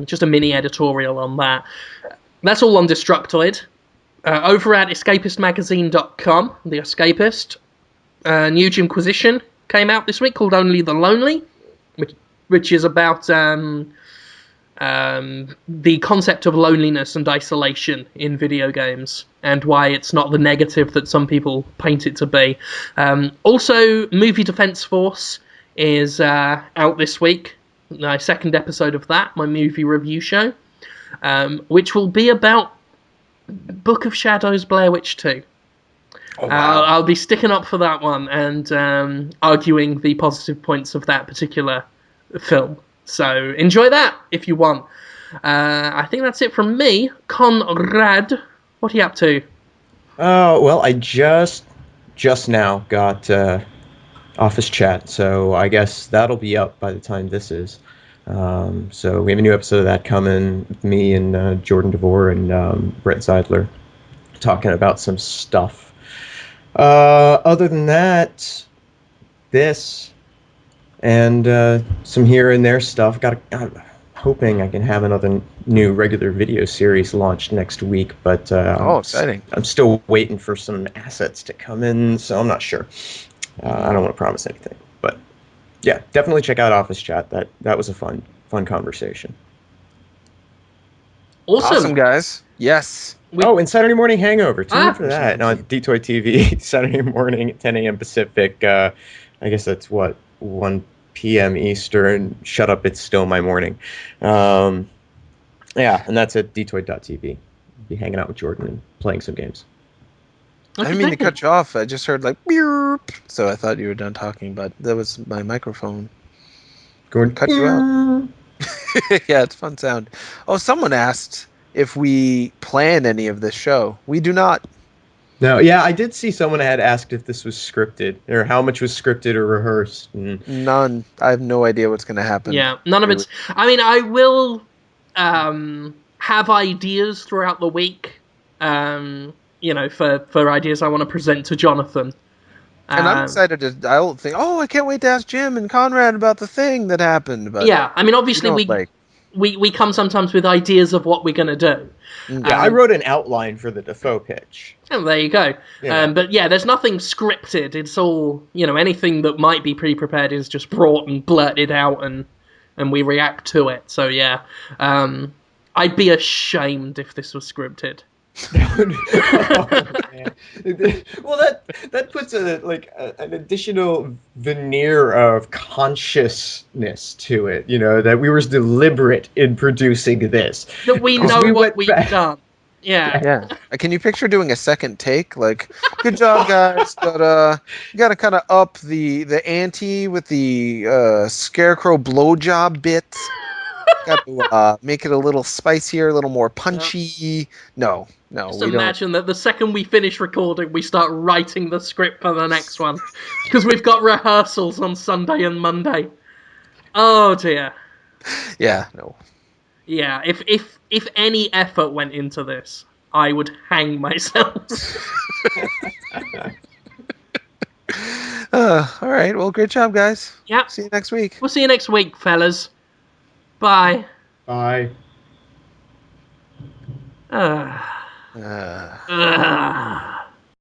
Just a mini editorial on that. That's all on Destructoid. Over at escapistmagazine.com, The Escapist, New Jimquisition came out this week called Only the Lonely, which is about the concept of loneliness and isolation in video games and why it's not the negative that some people paint it to be. Also, Movie Defense Force is out this week. My second episode of that, my movie review show, which will be about Book of Shadows Blair Witch 2. Oh, wow. I'll be sticking up for that one and arguing the positive points of that particular film. So enjoy that if you want. I think that's it from me. Conrad, what are you up to? Oh, well, I just now got Office Chat, so I guess that'll be up by the time this is. So we have a new episode of that coming with me and Jordan DeVore and Brett Zeidler talking about some stuff. Other than that, this and some here and there stuff. I'm hoping I can have another new regular video series launched next week, but Exciting. I'm still waiting for some assets to come in, so I'm not sure. I don't want to promise anything, but yeah, definitely check out Office Chat. That was a fun conversation. Awesome, guys. Yes. And Saturday Morning Hangover. Tune in Ah. for that on Podtoid TV Saturday morning at 10 a.m. Pacific. I guess that's 1 p.m. Eastern. Shut up! It's still my morning. Yeah, and that's at dtoid.tv. Be hanging out with Jordan and playing some games. I didn't mean to cut you off. I just heard like beep, so I thought you were done talking, but that was my microphone. Going Cut you out. Yeah, it's a fun sound. Oh, someone asked if we plan any of this show. We do not. No, yeah, I did see someone had asked if this was scripted or how much was scripted or rehearsed. None. I have no idea what's going to happen. Yeah, none of it's. I mean, I will have ideas throughout the week. For ideas I want to present to Jonathan. And I'm excited to. I'll think. Oh, I can't wait to ask Jim and Conrad about the thing that happened. But yeah, I mean, obviously we come sometimes with ideas of what we're going to do. Yeah, I wrote an outline for the Dafoe pitch. Oh, there you go. Yeah. But yeah, there's nothing scripted. It's all, anything that might be pre-prepared is just brought and blurted out and we react to it. So yeah, I'd be ashamed if this was scripted. Well, that puts an additional veneer of consciousness to it. That we were deliberate in producing this. That we know what we've done. Yeah. Can you picture doing a second take? Like, good job, guys, but you got to kind of up the ante with the Scarecrow blowjob bits. Got to make it a little spicier, a little more punchy. No, just imagine that the second we finish recording, we start writing the script for the next one because we've got rehearsals on Sunday and Monday. Oh dear. Yeah. No. Yeah. If any effort went into this, I would hang myself. All right. Well, great job, guys. Yeah. See you next week. We'll see you next week, fellas. Bye. Bye.